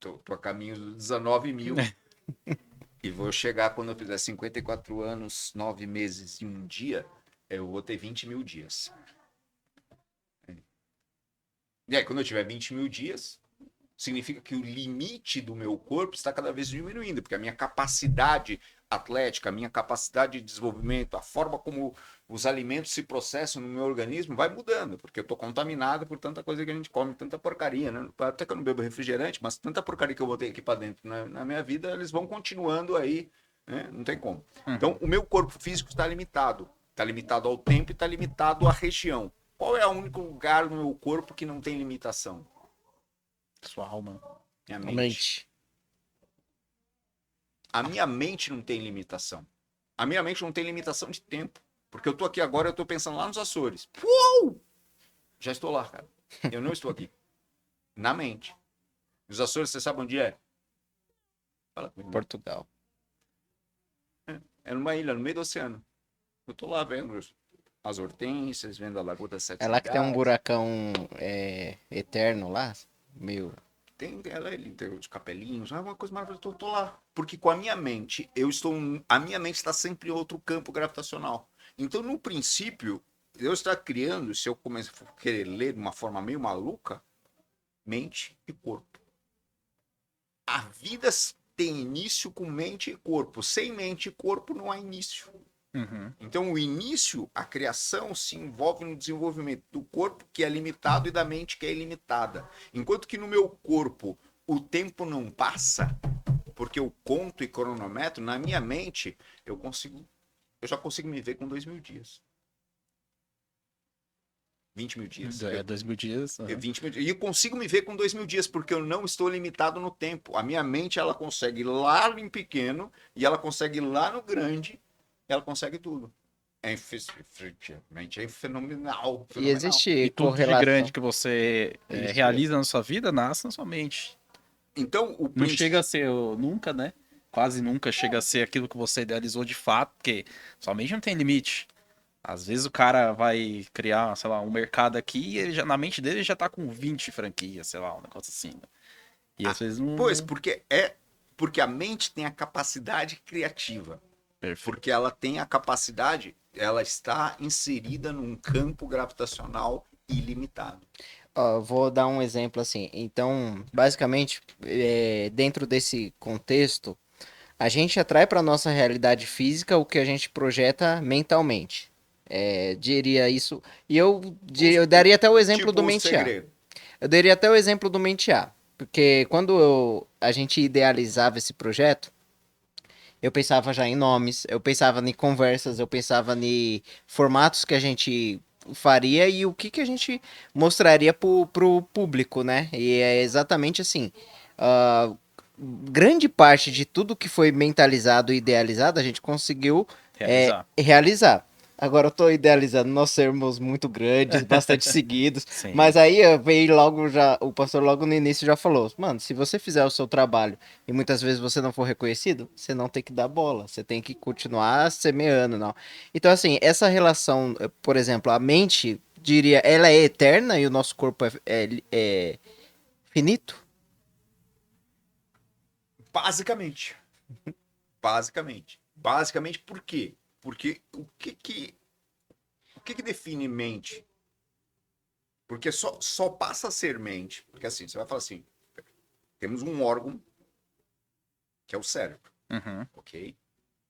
tô a caminho dos 19 mil. E vou chegar quando eu fizer 54 anos, 9 meses e 1 dia, eu vou ter 20 mil dias. E aí, quando eu tiver 20 mil dias, significa que o limite do meu corpo está cada vez diminuindo, porque a minha capacidade atlética, a minha capacidade de desenvolvimento, a forma como os alimentos se processam no meu organismo vai mudando, porque eu estou contaminado por tanta coisa que a gente come, tanta porcaria, né? Até que eu não bebo refrigerante, mas tanta porcaria que eu botei aqui para dentro na minha vida, eles vão continuando aí, né? Não tem como. Então, o meu corpo físico está limitado ao tempo e está limitado à região. Qual é o único lugar no meu corpo que não tem limitação? Sua alma. Minha A mente. mente. A minha mente não tem limitação. A minha mente não tem limitação de tempo. Porque eu tô aqui agora, eu tô pensando lá nos Açores. Uou! Já estou lá, cara. Eu não estou aqui. Na mente. Os Açores, você sabe onde é? Fala comigo. Portugal. É numa ilha, no meio do oceano. Eu tô lá vendo as hortênsias, vendo a Lagoa das Sete É lá que tem um Cidades. buracão eterno lá, meio... Tem os capelinhos, é uma coisa maravilhosa. Eu tô lá. Porque com a minha mente, a minha mente está sempre em outro campo gravitacional. Então, no princípio, Deus está criando, se eu começar a querer ler de uma forma meio maluca, mente e corpo. A vida tem início com mente e corpo. Sem mente e corpo não há início. Uhum. Então, o início, a criação, se envolve no desenvolvimento do corpo, que é limitado, e da mente, que é ilimitada. Enquanto que no meu corpo o tempo não passa, porque eu conto e cronometro, na minha mente eu já consigo me ver com 2.000 dias. 20 mil dias. 2.000 dias. Uhum. 20 mil dias. E eu consigo me ver com 2.000 dias, porque eu não estou limitado no tempo. A minha mente, ela consegue ir lá em pequeno, e ela consegue ir lá no grande, ela consegue tudo. Efetivamente, é fenomenal. E existe E tudo de correlação. grande que você Isso, realiza na sua vida nasce na sua mente. Então, Não chega a ser nunca, né? Quase nunca chega a ser aquilo que você idealizou de fato, porque sua mente não tem limite. Às vezes o cara vai criar, sei lá, um mercado aqui e ele já, na mente dele já tá com 20 franquias, sei lá, um negócio assim. Né? E às vezes não. Pois, porque a mente tem a capacidade criativa. Perfeito. Porque ela tem a capacidade, ela está inserida num campo gravitacional ilimitado. Ó, vou dar um exemplo assim. Então, basicamente, dentro desse contexto, a gente atrai para nossa realidade física o que a gente projeta mentalmente. Diria isso. E eu daria até o exemplo Tipo do o Mente A. segredo. Eu daria até o exemplo do Mente A. Porque quando a gente idealizava esse projeto, eu pensava já em nomes, eu pensava em conversas, eu pensava em formatos que a gente faria e o que a gente mostraria pro público, né? E é exatamente assim. Grande parte de tudo que foi mentalizado e idealizado a gente conseguiu Realizar. realizar. Agora eu tô idealizando nós sermos muito grandes, bastante seguidos. Sim. Mas aí veio logo já, o pastor logo no início já falou, mano, se você fizer o seu trabalho e muitas vezes você não for reconhecido, você não tem que dar bola, você tem que continuar semeando, não. Então assim, essa relação, por exemplo, a mente, diria, ela é eterna e o nosso corpo é finito? Basicamente. Basicamente. Basicamente por quê? Porque o que define mente? Porque só passa a ser mente. Porque assim, você vai falar assim, temos um órgão que é o cérebro, Uhum. ok?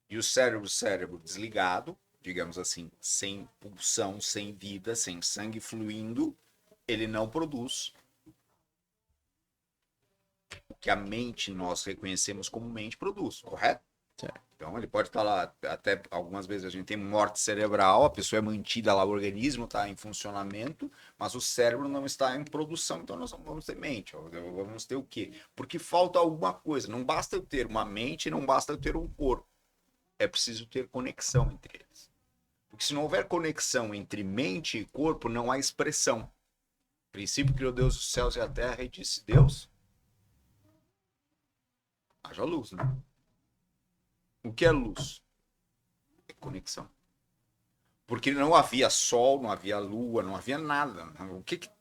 E o cérebro desligado, digamos assim, sem pulsão, sem vida, sem sangue fluindo, ele não produz o que a mente nós reconhecemos como mente produz, correto? Certo. Então ele pode estar lá, até algumas vezes a gente tem morte cerebral, a pessoa é mantida lá, o organismo está em funcionamento, mas o cérebro não está em produção, então nós não vamos ter mente. Vamos ter o quê? Porque falta alguma coisa. Não basta eu ter uma mente, não basta eu ter um corpo. É preciso ter conexão entre eles. Porque se não houver conexão entre mente e corpo, não há expressão. O princípio criou Deus os céus e a terra e disse, Deus, haja luz, né? O que é luz? É conexão. Porque não havia sol, não havia lua, não havia nada.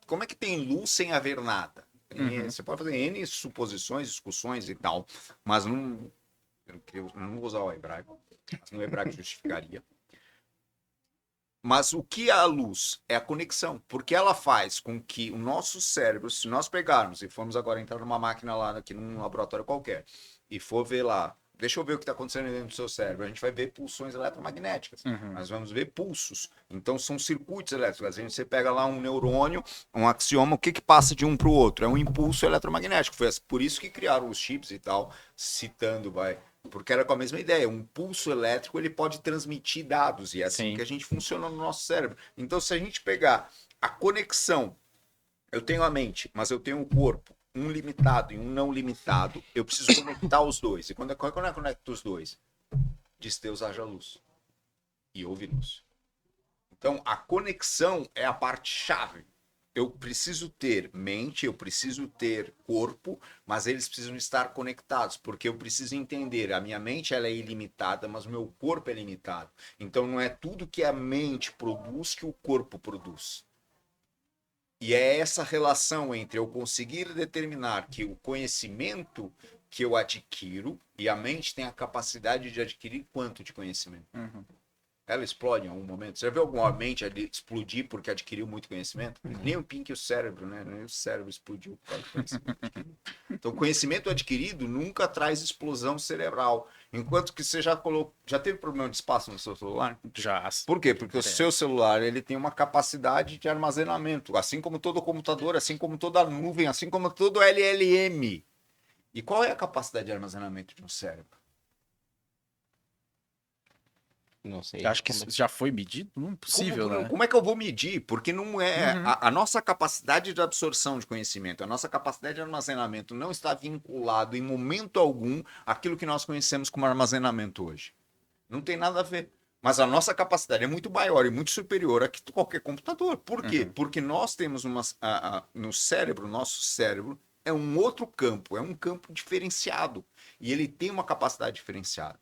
Como é que tem luz sem haver nada? Uhum. Você pode fazer N suposições, discussões e tal, mas eu não vou usar o hebraico, mas no hebraico justificaria. Mas o que é a luz? É a conexão, porque ela faz com que o nosso cérebro, se nós pegarmos e formos agora entrar numa máquina lá, aqui num laboratório qualquer, e for ver lá, deixa eu ver o que está acontecendo dentro do seu cérebro, a gente vai ver pulsões eletromagnéticas, Uhum. nós vamos ver pulsos, então são circuitos elétricos, a gente você pega lá um neurônio, um axioma, o que passa de um para o outro? É um impulso eletromagnético, foi por isso que criaram os chips e tal, citando, porque era com a mesma ideia. Um pulso elétrico ele pode transmitir dados e é assim Sim. que a gente funciona no nosso cérebro. Então, se a gente pegar a conexão, eu tenho a mente, mas eu tenho o corpo, um limitado e um não limitado, eu preciso conectar os dois. E quando eu conecto os dois, diz Deus haja luz e houve luz. Então, a conexão é a parte chave. Eu preciso ter mente, eu preciso ter corpo, mas eles precisam estar conectados, porque eu preciso entender, a minha mente ela é ilimitada, mas o meu corpo é limitado. Então não é tudo que a mente produz que o corpo produz. E é essa relação entre eu conseguir determinar que o conhecimento que eu adquiro, e a mente tem a capacidade de adquirir quanto de conhecimento? Uhum. Ela explode em algum momento. Você já viu alguma mente explodir porque adquiriu muito conhecimento? Nem o Pink e o cérebro, né? Nem o cérebro explodiu por causa do conhecimento adquirido. Então, conhecimento adquirido nunca traz explosão cerebral. Enquanto que você já teve problema de espaço no seu celular? Já. Por quê? Porque o seu celular ele tem uma capacidade de armazenamento, assim como todo computador, assim como toda nuvem, assim como todo LLM. E qual é a capacidade de armazenamento de um cérebro? Não sei. Acho que isso já foi medido? Não é possível, né? Como é que eu vou medir? Porque não é Uhum. a nossa capacidade de absorção de conhecimento, a nossa capacidade de armazenamento não está vinculado em momento algum àquilo que nós conhecemos como armazenamento hoje. Não tem nada a ver. Mas a nossa capacidade é muito maior e muito superior a que qualquer computador. Por quê? Uhum. Porque nós temos no cérebro, nosso cérebro é um outro campo, é um campo diferenciado. E ele tem uma capacidade diferenciada.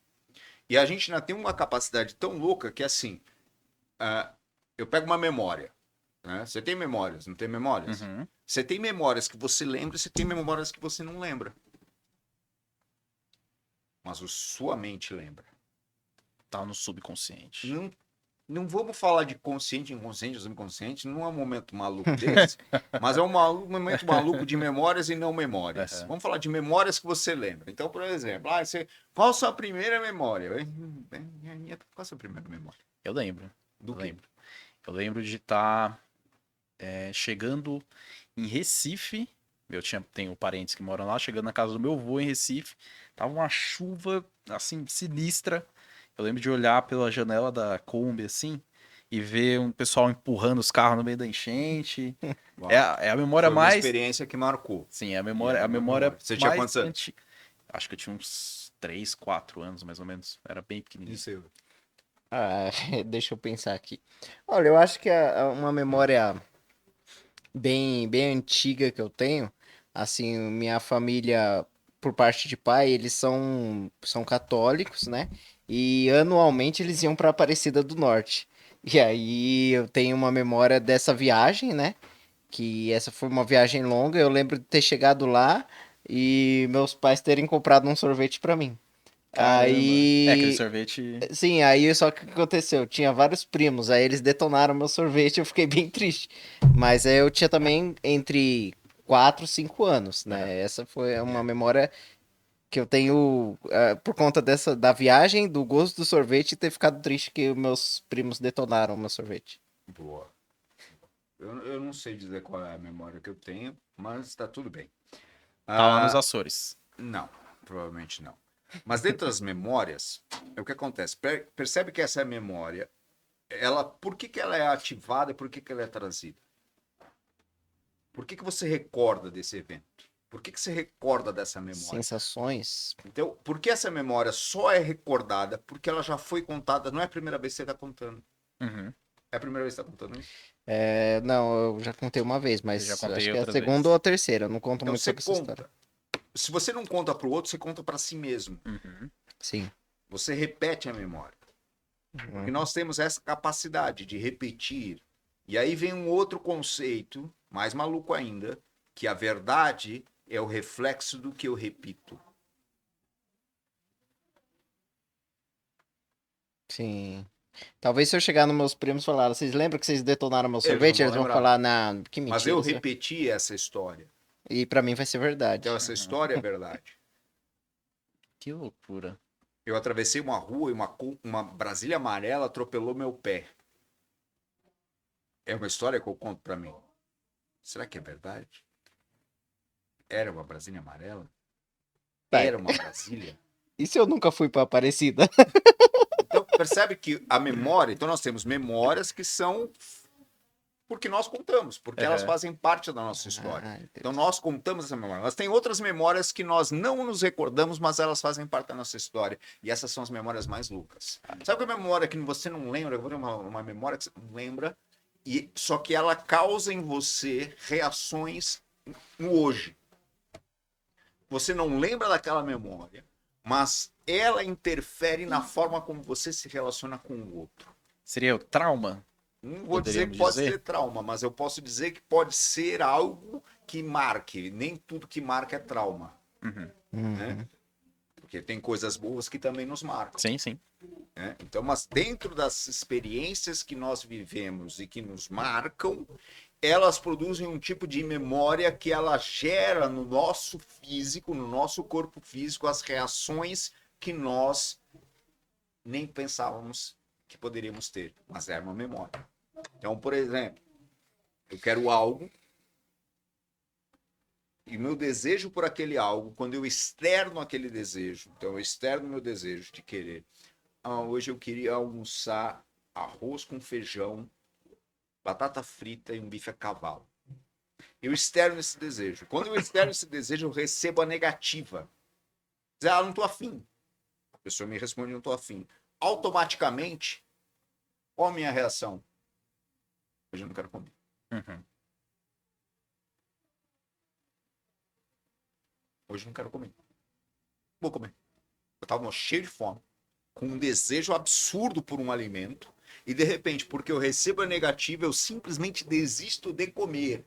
E a gente ainda tem uma capacidade tão louca que assim, eu pego uma memória. Né? Você tem memórias, não tem memórias? Uhum. Você tem memórias que você lembra e você tem memórias que você não lembra. Mas a sua mente lembra. Tá no subconsciente. Não, não vamos falar de consciente, inconsciente, subconsciente, não é um momento maluco desse, mas é um momento maluco de memórias e não memórias. Uhum. Vamos falar de memórias que você lembra. Então, por exemplo, qual a sua primeira memória? Qual a sua primeira memória? Eu lembro. Do Eu quê? lembro. Eu lembro de estar chegando em Recife. Tenho parentes que moram lá, chegando na casa do meu avô em Recife. Tava uma chuva, assim, sinistra. Eu lembro de olhar pela janela da Kombi, assim, e ver um pessoal empurrando os carros no meio da enchente. Uau. É a memória Foi uma mais... experiência que marcou. Sim, E a é memória uma memória. Você tinha mais quantos anos? antiga. Acho que eu tinha uns 3, 4 anos, mais ou menos. Era bem pequenininho. Isso aí. Ah, deixa eu pensar aqui. Olha, eu acho que uma memória bem antiga que eu tenho, assim, minha família, por parte de pai, eles são católicos, né? E anualmente eles iam para Aparecida do Norte. E aí eu tenho uma memória dessa viagem, né? Que essa foi uma viagem longa. Eu lembro de ter chegado lá e meus pais terem comprado um sorvete para mim. Caramba. É, aquele Aí sorvete. sim, aí só que o que aconteceu? Tinha vários primos, aí eles detonaram meu sorvete, eu fiquei bem triste. Mas aí eu tinha também entre 4 e 5 anos, Aham. né? Essa foi uma memória que eu tenho por conta dessa da viagem, do gosto do sorvete e ter ficado triste que meus primos detonaram meu sorvete. Boa. Eu não sei dizer qual é a memória que eu tenho, mas está tudo bem. Tá lá nos Ah, Açores. não, provavelmente não. Mas dentro das memórias, é o que acontece. Percebe que essa memória, ela, por que que ela é ativada e por que que ela é trazida? Por que que você recorda desse evento? Por que que você recorda dessa memória? Sensações. Então, por que essa memória só é recordada? Porque ela já foi contada, não é a primeira vez que você está contando. Uhum. É a primeira vez que você está contando isso? É, não, eu já contei uma vez, Eu já mas acho contei que é a outras segunda ou a vezes. terceira. Eu não conto Então muito você sobre essa história. conta. Se você não conta para o outro, você conta para si mesmo. Uhum. Sim. Você repete a memória. Porque nós temos essa capacidade de repetir. E aí vem um outro conceito, mais maluco ainda, que a verdade é o reflexo do que eu repito. Sim. Talvez se eu chegar nos meus primos e falar, vocês lembram que vocês detonaram meu Eles não sorvete? vão Eles vão lembrar. falar, não, que Mas eu mentira. repeti essa história. E pra mim vai ser Então verdade. essa Uhum. história é verdade. Que loucura. Eu atravessei uma rua e uma Brasília amarela atropelou meu pé. É uma história que eu conto para mim. Será que é verdade? Era uma Brasília amarela? Tá, Era uma Brasília? e se eu nunca fui pra Aparecida? Então, percebe que a memória, então nós temos memórias que são porque nós contamos, porque elas Aham. fazem parte da nossa história. Ah, Então interessante. nós contamos essa memória. Mas tem outras memórias que nós não nos recordamos, mas elas fazem parte da nossa história. E essas são as memórias mais loucas. Sabe qual é a memória que você não lembra? Uma memória que você não lembra, e só que ela causa em você reações no hoje. Você não lembra daquela memória, mas ela interfere na forma como você se relaciona com o outro. Seria o trauma, Não vou dizer que poderíamos pode dizer? ser trauma, mas eu posso dizer que pode ser algo que marque. Nem tudo que marca é trauma, Uhum. né? Uhum. Porque tem coisas boas que também nos marcam, Sim, sim. né? Então, mas dentro das experiências que nós vivemos e que nos marcam, elas produzem um tipo de memória que ela gera no nosso físico, no nosso corpo físico, as reações que nós nem pensávamos que poderíamos ter, mas é uma memória. Então, por exemplo, eu quero algo e meu desejo por aquele algo, quando eu externo aquele desejo, então eu externo meu desejo de querer. Ah, hoje eu queria almoçar arroz com feijão, batata frita e um bife a cavalo. Eu externo esse desejo. Quando eu externo esse desejo, eu recebo a negativa. Dizer, ah, não tô afim. A pessoa me responde, não tô afim. Automaticamente, qual a minha reação? Hoje eu não quero comer. Uhum. Hoje eu não quero comer. Vou comer. Eu tava cheio de fome, com um desejo absurdo por um alimento, e de repente, porque eu recebo a negativa, eu simplesmente desisto de comer.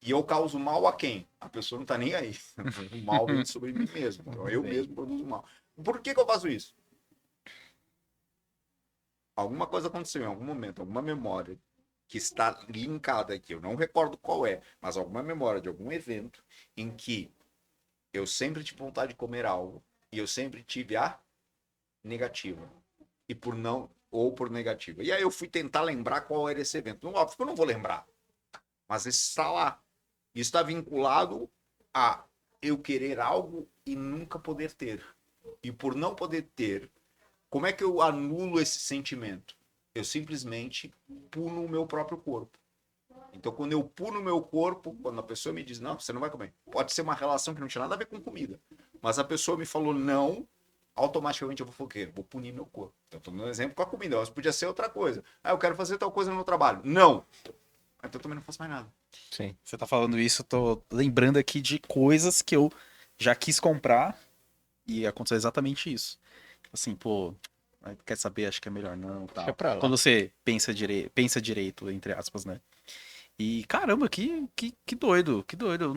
E eu causo mal a quem? A pessoa não tá nem aí. O mal vem sobre mim mesmo. Então eu Sim. mesmo produzo mal. Por que eu faço isso? Alguma coisa aconteceu em algum momento, alguma memória que está linkada aqui, eu não recordo qual é, mas alguma memória de algum evento em que eu sempre tive vontade de comer algo e eu sempre tive a negativa. E por não, ou por negativa. E aí eu fui tentar lembrar qual era esse evento. Não, óbvio que eu não vou lembrar, mas isso está lá. Isso está vinculado a eu querer algo e nunca poder ter. E por não poder ter, como é que eu anulo esse sentimento? Eu simplesmente puno o meu próprio corpo. Então, quando eu puno o meu corpo, quando a pessoa me diz, não, você não vai comer. Pode ser uma relação que não tinha nada a ver com comida. Mas a pessoa me falou não, automaticamente eu vou fazer o quê? Vou punir meu corpo. Então, estou dando um exemplo com a comida, mas podia ser outra coisa. Ah, eu quero fazer tal coisa no trabalho. Não! Então eu também não faço mais nada. Sim. Você tá falando isso, eu tô lembrando aqui de coisas que eu já quis comprar e aconteceu exatamente isso. Assim, pô, quer saber? Acho que é melhor não, Deixa tal. pra lá. Quando você pensa direito, entre aspas, né? E caramba, que doido, que doido.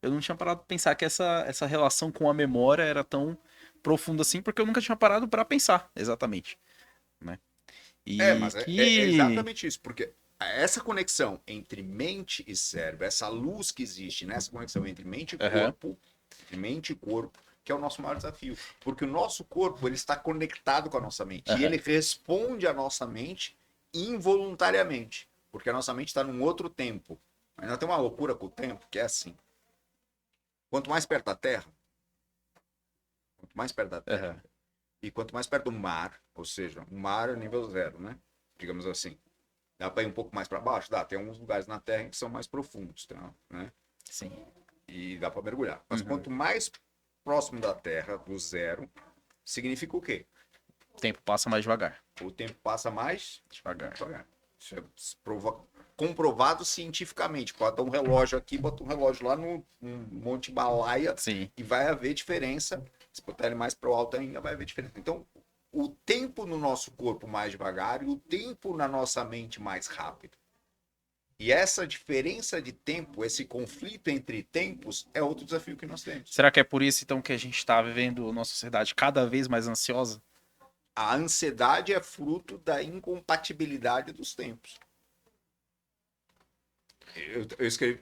Eu não tinha parado pra pensar que essa relação com a memória era tão profunda assim, porque eu nunca tinha parado pra pensar, exatamente, né? E Mas é que... exatamente isso, porque essa conexão entre mente e cérebro, essa luz que existe nessa conexão entre mente e Aham. corpo, que é o nosso maior desafio. Porque o nosso corpo ele está conectado com a nossa mente. E Aham. ele responde à nossa mente involuntariamente. Porque a nossa mente está num outro tempo. Ainda tem uma loucura com o tempo, que é assim. Quanto mais perto da Terra, quanto mais perto da Terra, Aham. e quanto mais perto do mar, ou seja, o mar é nível zero, né? Digamos assim. Dá para ir um pouco mais para baixo? Dá. Tem alguns lugares na Terra que são mais profundos, tá? Né? Sim. E dá para mergulhar. Mas Uhum. quanto mais próximo da Terra, do zero, significa o quê? O tempo passa mais devagar. O tempo passa mais Devagar. devagar. Isso é comprovado cientificamente. Bota um relógio aqui, bota um relógio lá no Monte Himalaia Sim. e vai haver diferença. Se botar ele mais para o alto ainda, vai haver diferença. Então, o tempo no nosso corpo mais devagar e o tempo na nossa mente mais rápido. E essa diferença de tempo, esse conflito entre tempos, é outro desafio que nós temos. Será que é por isso, então, que a gente tá vivendo uma sociedade cada vez mais ansiosa? A ansiedade é fruto da incompatibilidade dos tempos.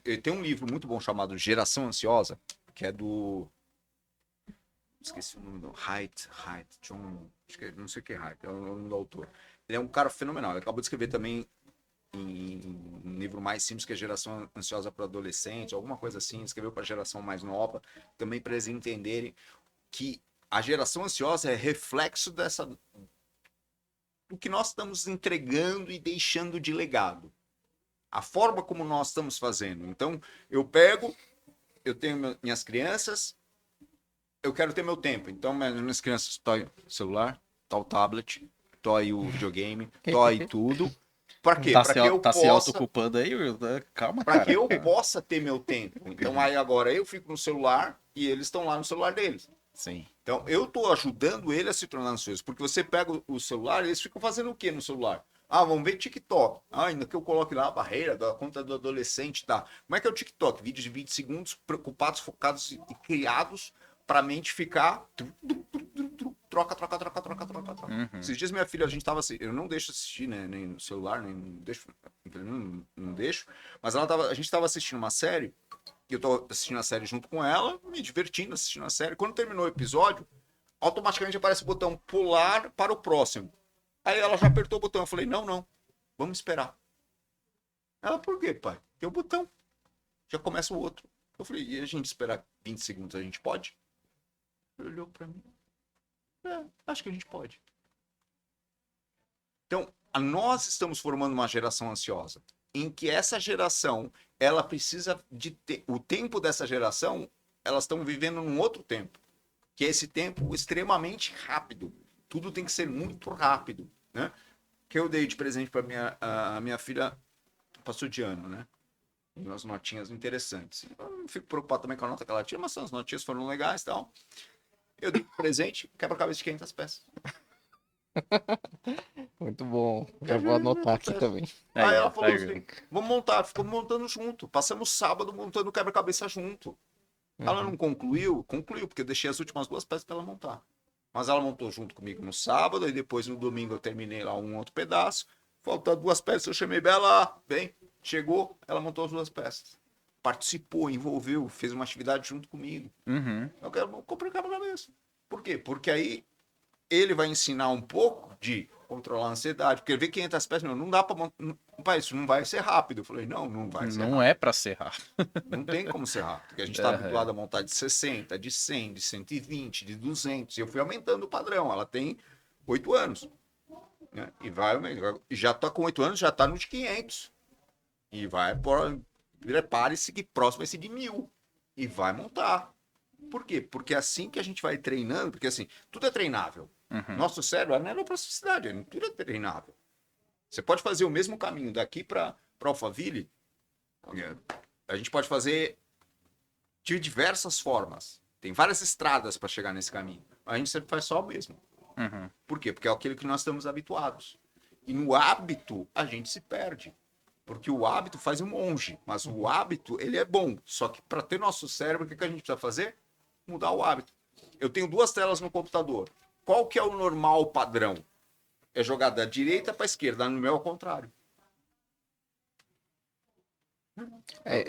Eu tenho um livro muito bom chamado Geração Ansiosa, que é do... Esqueci o nome do... Haidt, John... Acho que não sei o que é Haidt, é o nome do autor. Ele é um cara fenomenal. Ele acabou de escrever também em um livro mais simples, que é Geração Ansiosa para Adolescentes, alguma coisa assim. Escreveu para a geração mais nova, também para eles entenderem que a geração ansiosa é reflexo do que nós estamos entregando e deixando de legado. A forma como nós estamos fazendo. Então, eu tenho minhas crianças, eu quero ter meu tempo. Então, minhas crianças, tô aí o celular, tá o tablet, tô aí o videogame, tô aí tudo. Para quê? Para que eu Tá se possa... autoculpando aí? Will? Calma, Para que cara. eu possa ter meu tempo. Então, aí agora eu fico no celular e eles estão lá no celular deles. Sim. Então, eu estou ajudando ele a se tornar ansioso. Porque você pega o celular e eles ficam fazendo o quê no celular? Ah, vamos ver TikTok. Ah, ainda que eu coloque lá a barreira da conta do adolescente, tá? Como é que é o TikTok? Vídeos de 20 segundos, preocupados, focados e criados para a mente ficar... Troca. Uhum. Esses dias minha filha, a gente tava assim, eu não deixo assistir, né, nem no celular, nem deixo, não deixo, mas a gente tava assistindo uma série, e eu tô assistindo a série junto com ela, me divertindo assistindo a série. Quando terminou o episódio, automaticamente aparece o botão pular para o próximo. Aí ela já apertou o botão, eu falei, não, vamos esperar. Ela, por quê, pai? Tem o botão, já começa o outro. Eu falei, e a gente esperar 20 segundos, a gente pode? Ele olhou pra mim. Acho que a gente pode. Então, nós estamos formando uma geração ansiosa, em que essa geração, ela precisa de ter, o tempo dessa geração, elas estão vivendo num outro tempo, que é esse tempo extremamente rápido. Tudo tem que ser muito rápido, né? Que eu dei de presente para a minha filha, passou de ano, né? E umas notinhas interessantes. Eu não fico preocupado também com a nota que ela tinha, mas as notinhas foram legais e tal. Eu dei de presente, quebra-cabeça de 500 peças. Muito bom. Já vou anotar aqui também. Aí ela ó, falou aí, assim, vamos montar. Ficamos montando junto. Passamos sábado montando quebra-cabeça junto. Ela não concluiu? Concluiu, porque eu deixei as últimas 2 peças para ela montar. Mas ela montou junto comigo no sábado, e depois no domingo eu terminei lá um outro pedaço. Faltando 2 peças, eu chamei Bela, vem. Chegou, ela montou as 2 peças. Participou, envolveu, fez uma atividade junto comigo. Uhum. Eu comprei quebra-cabeça. Por quê? Porque aí ele vai ensinar um pouco de controlar a ansiedade, porque ele vê 500 peças, não dá para montar, isso não vai ser rápido. Eu falei, não vai ser Não rápido. é pra ser rápido. Não tem como ser rápido, porque a gente está habituado a montar de 60, de 100, de 120, de 200, e eu fui aumentando o padrão. Ela tem 8 anos, né? E já está com 8 anos, já está no de 500. E vai, prepare-se que próximo vai ser de 1000. E vai montar. Por quê? Porque é assim que a gente vai treinando, porque assim, tudo é treinável. Uhum. Nosso cérebro, a neuroplasticidade, tudo é treinável. Você pode fazer o mesmo caminho daqui para Alphaville, a gente pode fazer de diversas formas. Tem várias estradas para chegar nesse caminho. A gente sempre faz só o mesmo. Uhum. Por quê? Porque é aquilo que nós estamos habituados. E no hábito, a gente se perde. Porque o hábito faz um monge. Mas o hábito, ele é bom. Só que para ter nosso cérebro, o que a gente precisa fazer? Mudar o hábito. Eu tenho 2 telas no computador. Qual que é o normal padrão? É jogar da direita para a esquerda. No meu, ao contrário.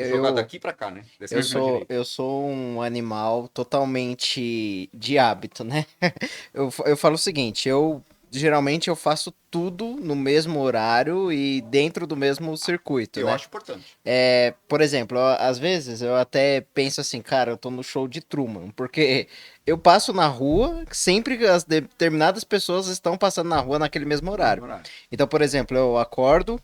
Jogar daqui para cá, né? Da esquerda pra direita. Eu sou um animal totalmente de hábito, né? Eu falo o seguinte, geralmente eu faço tudo no mesmo horário e dentro do mesmo circuito, Eu né? acho importante. Por exemplo, às vezes eu até penso assim, cara, eu tô no show de Truman, porque eu passo na rua, sempre as determinadas pessoas estão passando na rua naquele mesmo horário. Então, por exemplo, eu acordo,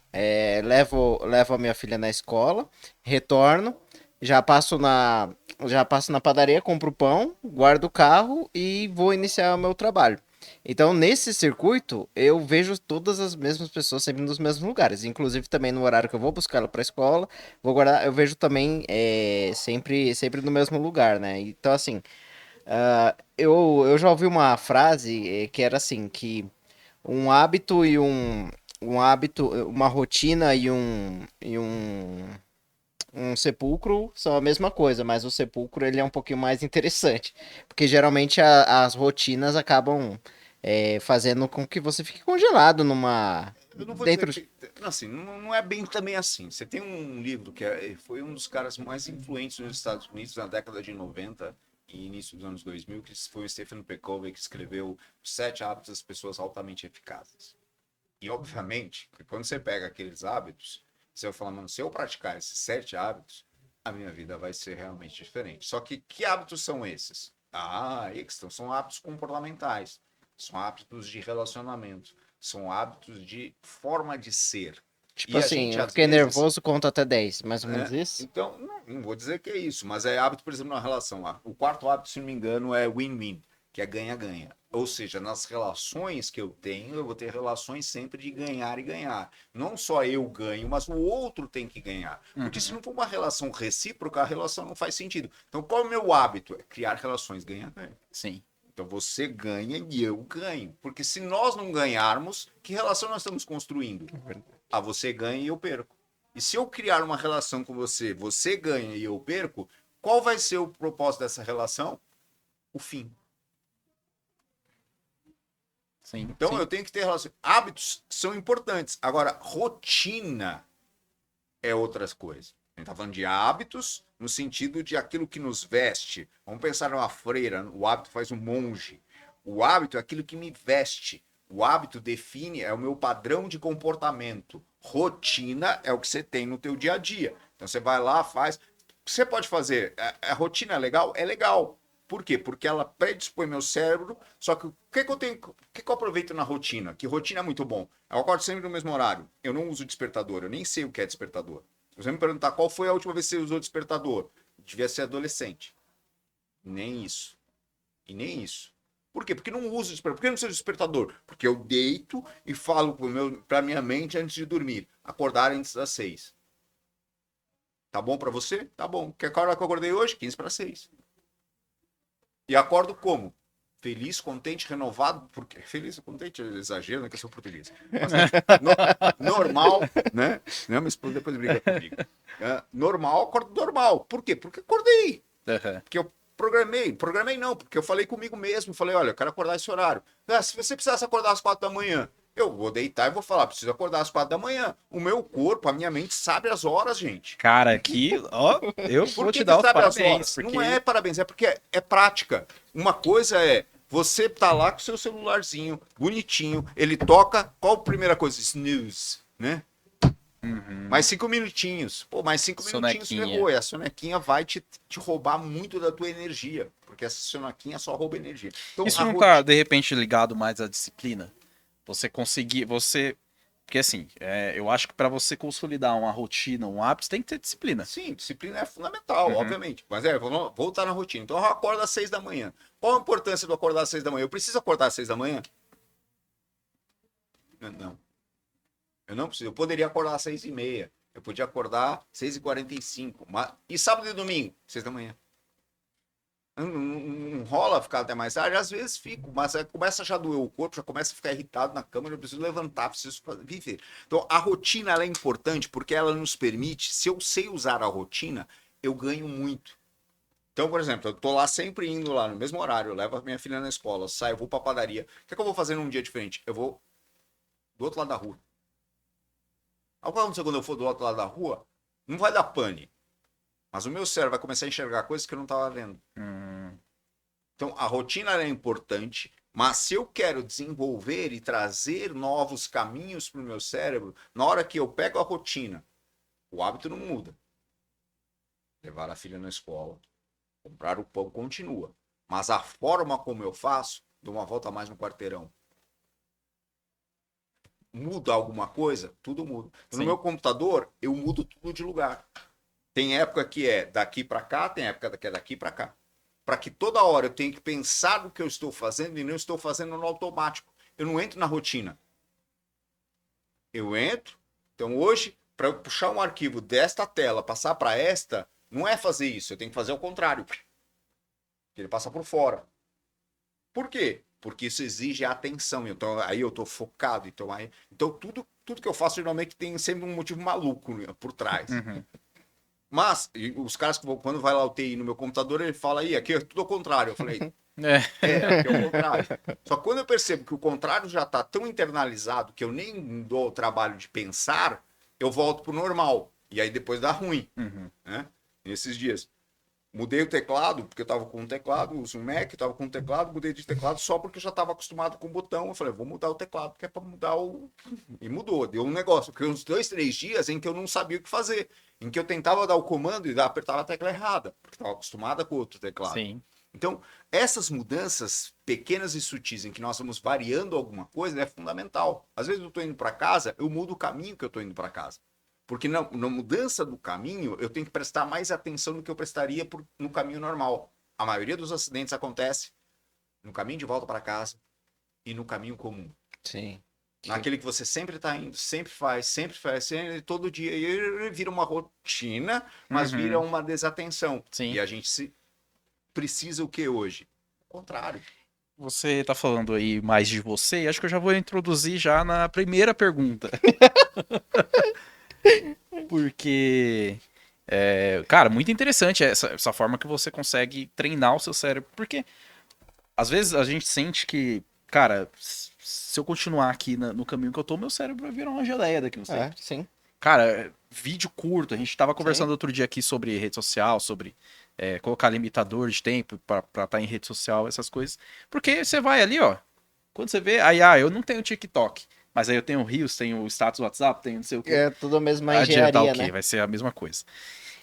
levo a minha filha na escola, retorno, já passo na padaria, compro pão, guardo o carro e vou iniciar o meu trabalho. Então, nesse circuito, eu vejo todas as mesmas pessoas sempre nos mesmos lugares. Inclusive, também no horário que eu vou buscar ela para a escola, vou guardar, eu vejo também sempre no mesmo lugar, né? Então, assim, eu já ouvi uma frase que era assim, que um hábito e um hábito, uma rotina um sepulcro são a mesma coisa, mas o sepulcro ele é um pouquinho mais interessante, porque geralmente as rotinas acabam fazendo com que você fique congelado numa Eu não vou dizer dentro que. Assim, não é bem também assim. Você tem um livro que foi um dos caras mais influentes nos Estados Unidos na década de 90 e início dos anos 2000, que foi o Stephen Covey, que escreveu Os 7 Hábitos das Pessoas Altamente Eficazes. E, obviamente, que quando você pega aqueles hábitos, você vai falar, mano, se eu praticar esses 7 hábitos, a minha vida vai ser realmente diferente. Só que hábitos são esses? São hábitos comportamentais, são hábitos de relacionamento, são hábitos de forma de ser. tipo E a assim, gente, eu às fiquei vezes, nervoso, conto até 10, mais ou menos isso. então, não vou dizer que é isso, mas é hábito, por exemplo, na relação. O quarto hábito, se não me engano, é win-win, que é ganha-ganha. Ou seja, nas relações que eu tenho, eu vou ter relações sempre de ganhar e ganhar. Não só eu ganho, mas o outro tem que ganhar. Porque se não for uma relação recíproca, a relação não faz sentido. Então, qual é o meu hábito? É criar relações ganha-ganha. Sim. Então, você ganha e eu ganho. Porque se nós não ganharmos, que relação nós estamos construindo? Você ganha e eu perco. E se eu criar uma relação com você, você ganha e eu perco, qual vai ser o propósito dessa relação? O fim. Sim. Então sim. eu tenho que ter relações. Hábitos são importantes. Agora, rotina é outras coisas. A gente está falando de hábitos no sentido de aquilo que nos veste. Vamos pensar numa freira, o hábito faz um monge. O hábito é aquilo que me veste. O hábito define, é o meu padrão de comportamento. Rotina é o que você tem no teu dia a dia. Então você vai lá, faz. Você pode fazer. A rotina é legal? É legal. Por quê? Porque ela predispõe meu cérebro. Só que o que eu tenho. O que eu aproveito na rotina? Que rotina é muito bom. Eu acordo sempre no mesmo horário. Eu não uso despertador. Eu nem sei o que é despertador. Se você me perguntar qual foi a última vez que você usou despertador, devia ser adolescente. Nem isso. E nem isso. Por quê? Porque não uso despertador. Por que não uso despertador? Porque eu deito e falo para minha mente antes de dormir. Acordar antes das 6. Tá bom para você? Tá bom. Que hora que eu acordei hoje? 15 para 6. E acordo como? Feliz, contente, renovado. Porque feliz, contente é exagero, né? Que eu sou português. Mas, normal, né? Minha esposa depois briga comigo. Normal, acordo normal. Por quê? Porque acordei. Uhum. Porque eu programei não, porque eu falei comigo mesmo, falei, olha, eu quero acordar esse horário. Se você precisasse acordar às 4 da manhã, eu vou deitar e vou falar, preciso acordar às 4 da manhã. O meu corpo, a minha mente sabe as horas, gente. Cara, aqui, ó, eu Por vou que te dar os sabe as parabéns, horas? porque Não é parabéns, é porque é prática. Uma coisa é, você tá lá com o seu celularzinho, bonitinho, ele toca, qual a primeira coisa? Snooze, né? Mais 5 minutinhos. Pô, mais 5 minutinhos Sonequinha. ferrou. E a sonequinha vai te roubar muito da tua energia. Porque essa sonequinha só rouba energia. Então, isso não tá, de repente, ligado mais à disciplina? Você conseguir, você... Porque assim, eu acho que para você consolidar uma rotina, um hábito, você tem que ter disciplina. Sim, disciplina é fundamental, Uhum. obviamente. Mas vamos voltar na rotina. Então eu acordo às 6 da manhã. Qual a importância do acordar às 6 da manhã? Eu preciso acordar às 6 da manhã? Não. Eu não preciso. Eu poderia acordar às 6h30. Eu podia acordar às 6h45. E sábado e domingo? 6 da manhã. Não rola ficar até mais tarde, às vezes fico, mas aí começa a já doer o corpo, já começa a ficar irritado na cama, eu preciso levantar, preciso viver. Então a rotina ela é importante porque ela nos permite, se eu sei usar a rotina, eu ganho muito. Então, por exemplo, eu tô lá sempre indo lá no mesmo horário, eu levo a minha filha na escola, saio, vou pra padaria. O que é que eu vou fazer num dia diferente? Eu vou do outro lado da rua. Ao acontecer quando eu for do outro lado da rua, não vai dar pane, mas o meu cérebro vai começar a enxergar coisas que eu não estava vendo. Então, a rotina é importante, mas se eu quero desenvolver e trazer novos caminhos para o meu cérebro, na hora que eu pego a rotina, o hábito não muda. Levar a filha na escola, comprar o pão continua. Mas a forma como eu faço, dou uma volta a mais no quarteirão. Muda alguma coisa? Tudo muda. No Sim. meu computador, eu mudo tudo de lugar. Tem época que é daqui para cá, tem época que é daqui para cá. Para que toda hora eu tenha que pensar no que eu estou fazendo e não estou fazendo no automático. Eu não entro na rotina. Eu entro. Então hoje, para eu puxar um arquivo desta tela, passar para esta, não é fazer isso. Eu tenho que fazer o contrário. Ele passa por fora. Por quê? Porque isso exige atenção. Então aí eu estou focado. Então tudo que eu faço geralmente tem sempre um motivo maluco, né, por trás. Uhum. Mas os caras, quando vai lá o TI no meu computador, ele fala, aí, aqui é tudo ao contrário. Eu falei, aqui é o contrário. Só que quando eu percebo que o contrário já está tão internalizado que eu nem dou o trabalho de pensar, eu volto pro normal. E aí depois dá ruim, Uhum. né? Nesses dias. Mudei o teclado, porque eu estava com um teclado, uso um Mac, estava com um teclado, mudei de teclado só porque eu já estava acostumado com o botão. Eu falei, vou mudar o teclado, que é para mudar o... E mudou, deu um negócio. Porque uns 2, 3 dias em que eu não sabia o que fazer. Em que eu tentava dar o comando e apertava a tecla errada, porque estava acostumada com outro teclado. Sim. Então, essas mudanças pequenas e sutis em que nós vamos variando alguma coisa é fundamental. Às vezes eu estou indo para casa, eu mudo o caminho que eu estou indo para casa. Porque na mudança do caminho, eu tenho que prestar mais atenção do que eu prestaria no caminho normal. A maioria dos acidentes acontece no caminho de volta para casa e no caminho comum. Sim. Naquele que você sempre está indo, sempre faz, sempre, todo dia. E ele vira uma rotina, mas Uhum. vira uma desatenção. Sim. E a gente precisa o que hoje? O contrário. Você tá falando aí mais de você, e acho que eu já vou introduzir já na primeira pergunta. Porque, cara, muito interessante essa forma que você consegue treinar o seu cérebro. Porque, às vezes, a gente sente que, cara, se eu continuar aqui no caminho que eu tô, meu cérebro vai virar uma geleia daqui a um tempo. Sim. Cara, vídeo curto. A gente tava conversando Sim. outro dia aqui sobre rede social, sobre colocar limitador de tempo pra estar em rede social, essas coisas. Porque você vai ali, ó. Quando você vê, aí, eu não tenho TikTok. Mas aí eu tenho o Reels, tenho o status WhatsApp, tenho não sei o quê. É tudo a mesma Adiantar engenharia, o quê? né? Vai ser a mesma coisa.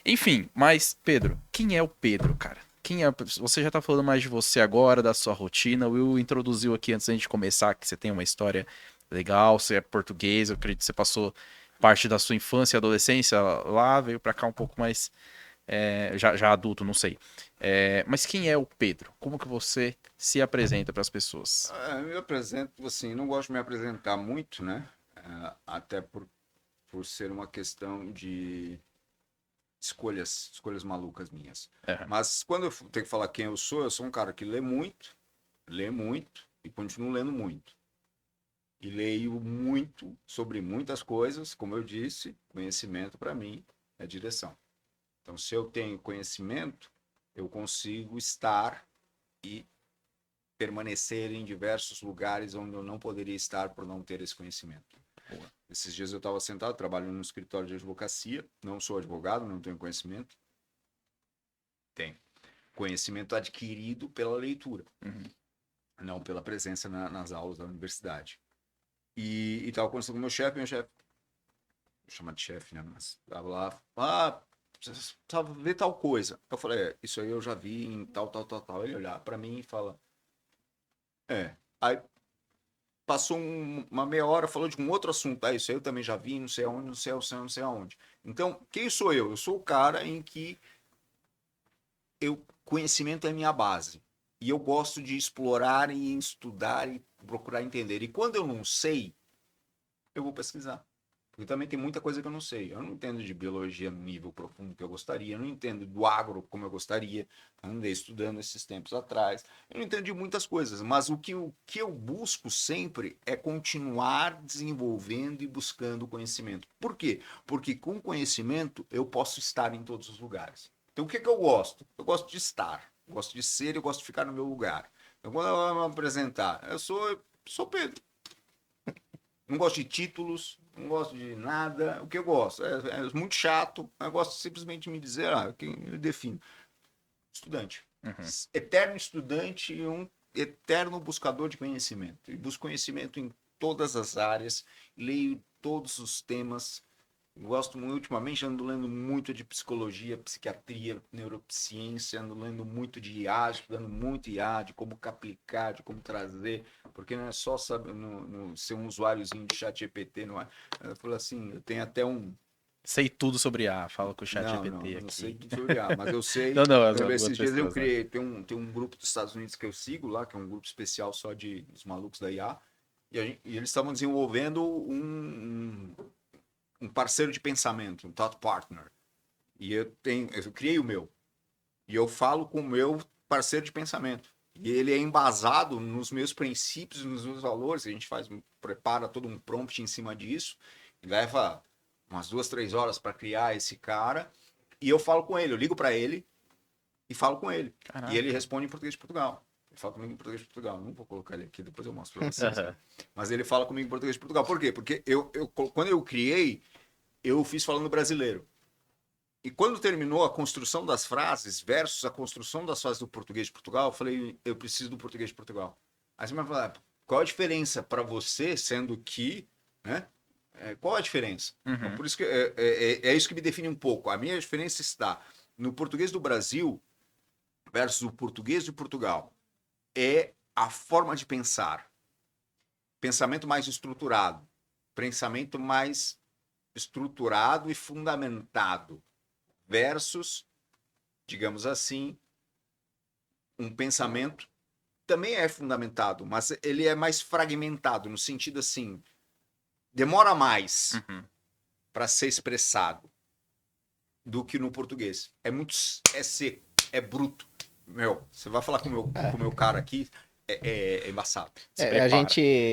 Enfim, mas, Pedro, quem é o Pedro, cara? Quem é? Você já tá falando mais de você agora, da sua rotina. O Will introduziu aqui antes da gente começar que você tem uma história legal, você é português, eu acredito que você passou parte da sua infância e adolescência lá, veio pra cá um pouco mais já adulto, não sei. Mas quem é o Pedro? Como que você se apresenta para as pessoas? Eu me apresento assim, não gosto de me apresentar muito, né? Até por ser uma questão de escolhas malucas minhas. É. Mas quando eu tenho que falar quem eu sou um cara que lê muito e continuo lendo muito. E leio muito sobre muitas coisas, como eu disse, conhecimento para mim é direção. Então, se eu tenho conhecimento, eu consigo estar e permanecer em diversos lugares onde eu não poderia estar por não ter esse conhecimento. Boa. Esses dias eu estava sentado, trabalho num escritório de advocacia, não sou advogado, não tenho conhecimento. Tenho conhecimento adquirido pela leitura, não pela presença nas aulas da universidade. E estava conversando com o meu chefe, vou chamar de chefe, né? Mas estava lá, precisava ver tal coisa. Eu falei, isso aí eu já vi em tal. Ele olhar para mim e fala, aí passou uma meia hora, falou de um outro assunto. Ah, isso aí eu também já vi, não sei aonde, não sei aonde, não sei aonde. Então, quem sou eu? Eu sou o cara em que conhecimento é minha base. E eu gosto de explorar e estudar e procurar entender. E quando eu não sei, eu vou pesquisar. Porque também tem muita coisa que eu não sei. Eu não entendo de biologia no nível profundo que eu gostaria. Eu não entendo do agro como eu gostaria. Eu andei estudando esses tempos atrás. Eu não entendo de muitas coisas. Mas o que eu busco sempre é continuar desenvolvendo e buscando conhecimento. Por quê? Porque com conhecimento eu posso estar em todos os lugares. Então o que eu gosto? Eu gosto de estar. Eu gosto de ser, eu gosto de ficar no meu lugar. Então quando eu vou me apresentar, eu sou Pedro. Não gosto de títulos, não gosto de nada. O que eu gosto? É muito chato. Eu gosto simplesmente de me dizer, quem me define? Estudante. Uhum. Eterno estudante e um eterno buscador de conhecimento. E busco conhecimento em todas as áreas, leio todos os temas. Gosto muito, ultimamente ando lendo muito de psicologia, psiquiatria, neurociência, ando lendo muito de IA, estudando muito IA, de como aplicar, de como trazer, porque não é só saber, ser um usuáriozinho de ChatGPT, não é? Eu falo assim, eu tenho até um... Sei tudo sobre IA, fala com o ChatGPT aqui. Não sei tudo sobre IA, mas eu sei... Não, esses dias eu criei, tem um grupo dos Estados Unidos que eu sigo lá, que é um grupo especial só de os malucos da IA, e eles estavam desenvolvendo um parceiro de pensamento, um thought partner. E eu criei o meu. E eu falo com o meu parceiro de pensamento. E ele é embasado nos meus princípios, nos meus valores. A gente prepara todo um prompt em cima disso. E leva umas 2-3 horas para criar esse cara. E eu falo com ele, eu ligo para ele e falo com ele. Caraca. E ele responde em português de Portugal. Ele fala comigo em português de Portugal. Não vou colocar ele aqui, depois eu mostro para vocês. Mas ele fala comigo em português de Portugal. Por quê? Porque quando eu criei, eu fiz falando brasileiro. E quando terminou a construção das frases versus a construção das frases do português de Portugal, eu falei, eu preciso do português de Portugal. Aí você vai falar, qual a diferença para você, sendo que, né? Qual a diferença? Uhum. Então, por isso que é isso que me define um pouco. A minha diferença está no português do Brasil versus o português de Portugal. É a forma de pensar. Pensamento mais estruturado. Pensamento mais estruturado e fundamentado versus, digamos assim, um pensamento também é fundamentado, mas ele é mais fragmentado, no sentido assim, demora mais para ser expressado do que no português. É seco, é bruto. Você vai falar com o meu cara aqui, é embaçado.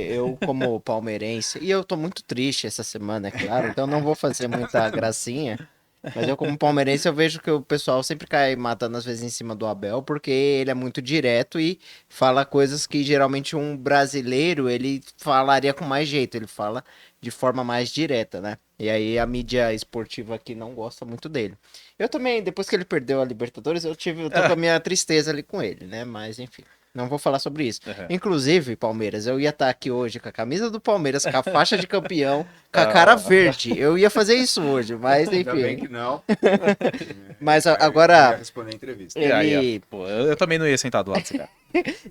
Eu como palmeirense, e eu tô muito triste essa semana, é claro, então não vou fazer muita gracinha, mas eu como palmeirense eu vejo que o pessoal sempre cai matando às vezes em cima do Abel, porque ele é muito direto e fala coisas que geralmente um brasileiro, ele falaria com mais jeito, ele fala de forma mais direta, né? E aí a mídia esportiva aqui não gosta muito dele. Eu também, depois que ele perdeu a Libertadores, eu tô com a minha tristeza ali com ele, né? Mas enfim. Não vou falar sobre isso. Uhum. Inclusive, Palmeiras, eu ia estar aqui hoje com a camisa do Palmeiras, com a faixa de campeão, com a cara verde. Eu ia fazer isso hoje, mas enfim. Ainda bem que não. Mas agora... Eu ia responder a entrevista. Eu também não ia sentar do lado desse cara.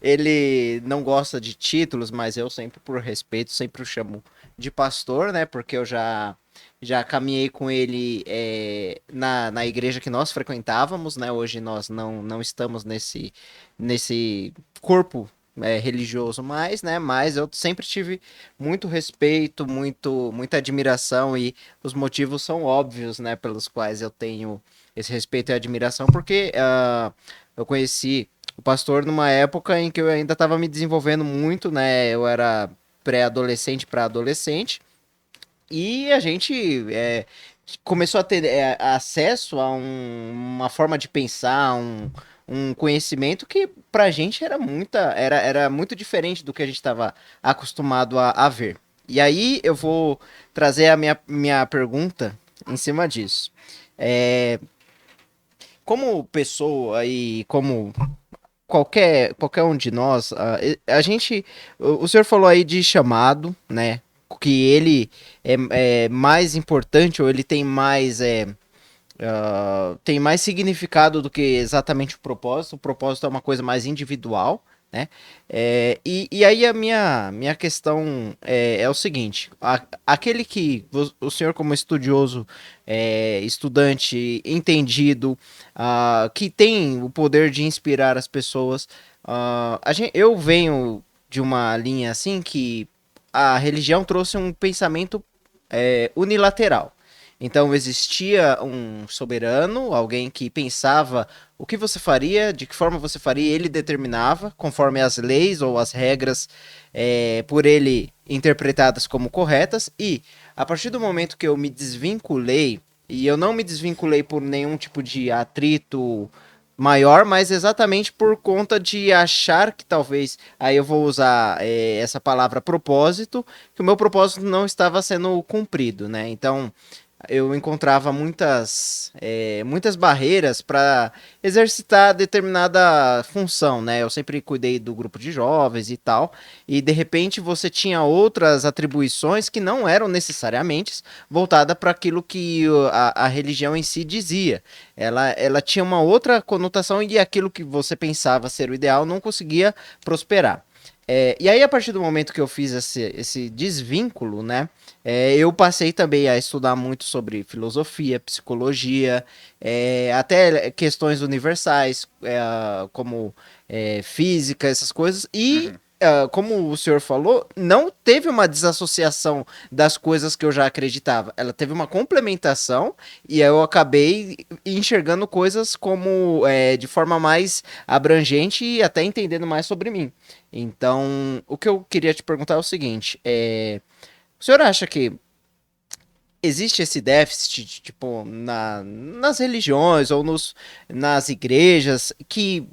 Ele não gosta de títulos, mas eu sempre, por respeito, sempre o chamo de pastor, né? Porque eu já caminhei com ele na igreja que nós frequentávamos, né? Hoje nós não estamos nesse corpo religioso mais, né? Mas eu sempre tive muito respeito, muita admiração, e os motivos são óbvios, né? Pelos quais eu tenho esse respeito e admiração, porque eu conheci o pastor numa época em que eu ainda estava me desenvolvendo muito, né? Eu era pré-adolescente para adolescente, e a gente começou a ter acesso a uma forma de pensar, um conhecimento que pra gente era muito diferente do que a gente estava acostumado a ver. E aí eu vou trazer a minha pergunta em cima disso. Como pessoa e como qualquer um de nós, o senhor falou aí de chamado, né? Que ele é mais importante, ou ele tem mais significado do que exatamente o propósito. O propósito é uma coisa mais individual, né? E aí a minha questão é o seguinte: aquele que o senhor, como estudioso, estudante, entendido, que tem o poder de inspirar as pessoas, eu venho de uma linha assim que a religião trouxe um pensamento unilateral. Então existia um soberano, alguém que pensava o que você faria, de que forma você faria, ele determinava, conforme as leis ou as regras por ele interpretadas como corretas, e a partir do momento que eu me desvinculei, e eu não me desvinculei por nenhum tipo de atrito maior, mas exatamente por conta de achar que talvez, aí eu vou usar essa palavra propósito, que o meu propósito não estava sendo cumprido, né? Então eu encontrava muitas barreiras para exercitar determinada função, né? Eu sempre cuidei do grupo de jovens e tal, e de repente você tinha outras atribuições que não eram necessariamente voltada para aquilo que a religião em si dizia. Ela tinha uma outra conotação e aquilo que você pensava ser o ideal não conseguia prosperar. E aí, a partir do momento que eu fiz esse desvínculo, né, eu passei também a estudar muito sobre filosofia, psicologia, até questões universais, como física, essas coisas, e como o senhor falou, não teve uma desassociação das coisas que eu já acreditava. Ela teve uma complementação e eu acabei enxergando coisas como de forma mais abrangente e até entendendo mais sobre mim. Então, o que eu queria te perguntar é o seguinte: o senhor acha que existe esse déficit, tipo, nas religiões ou nas igrejas que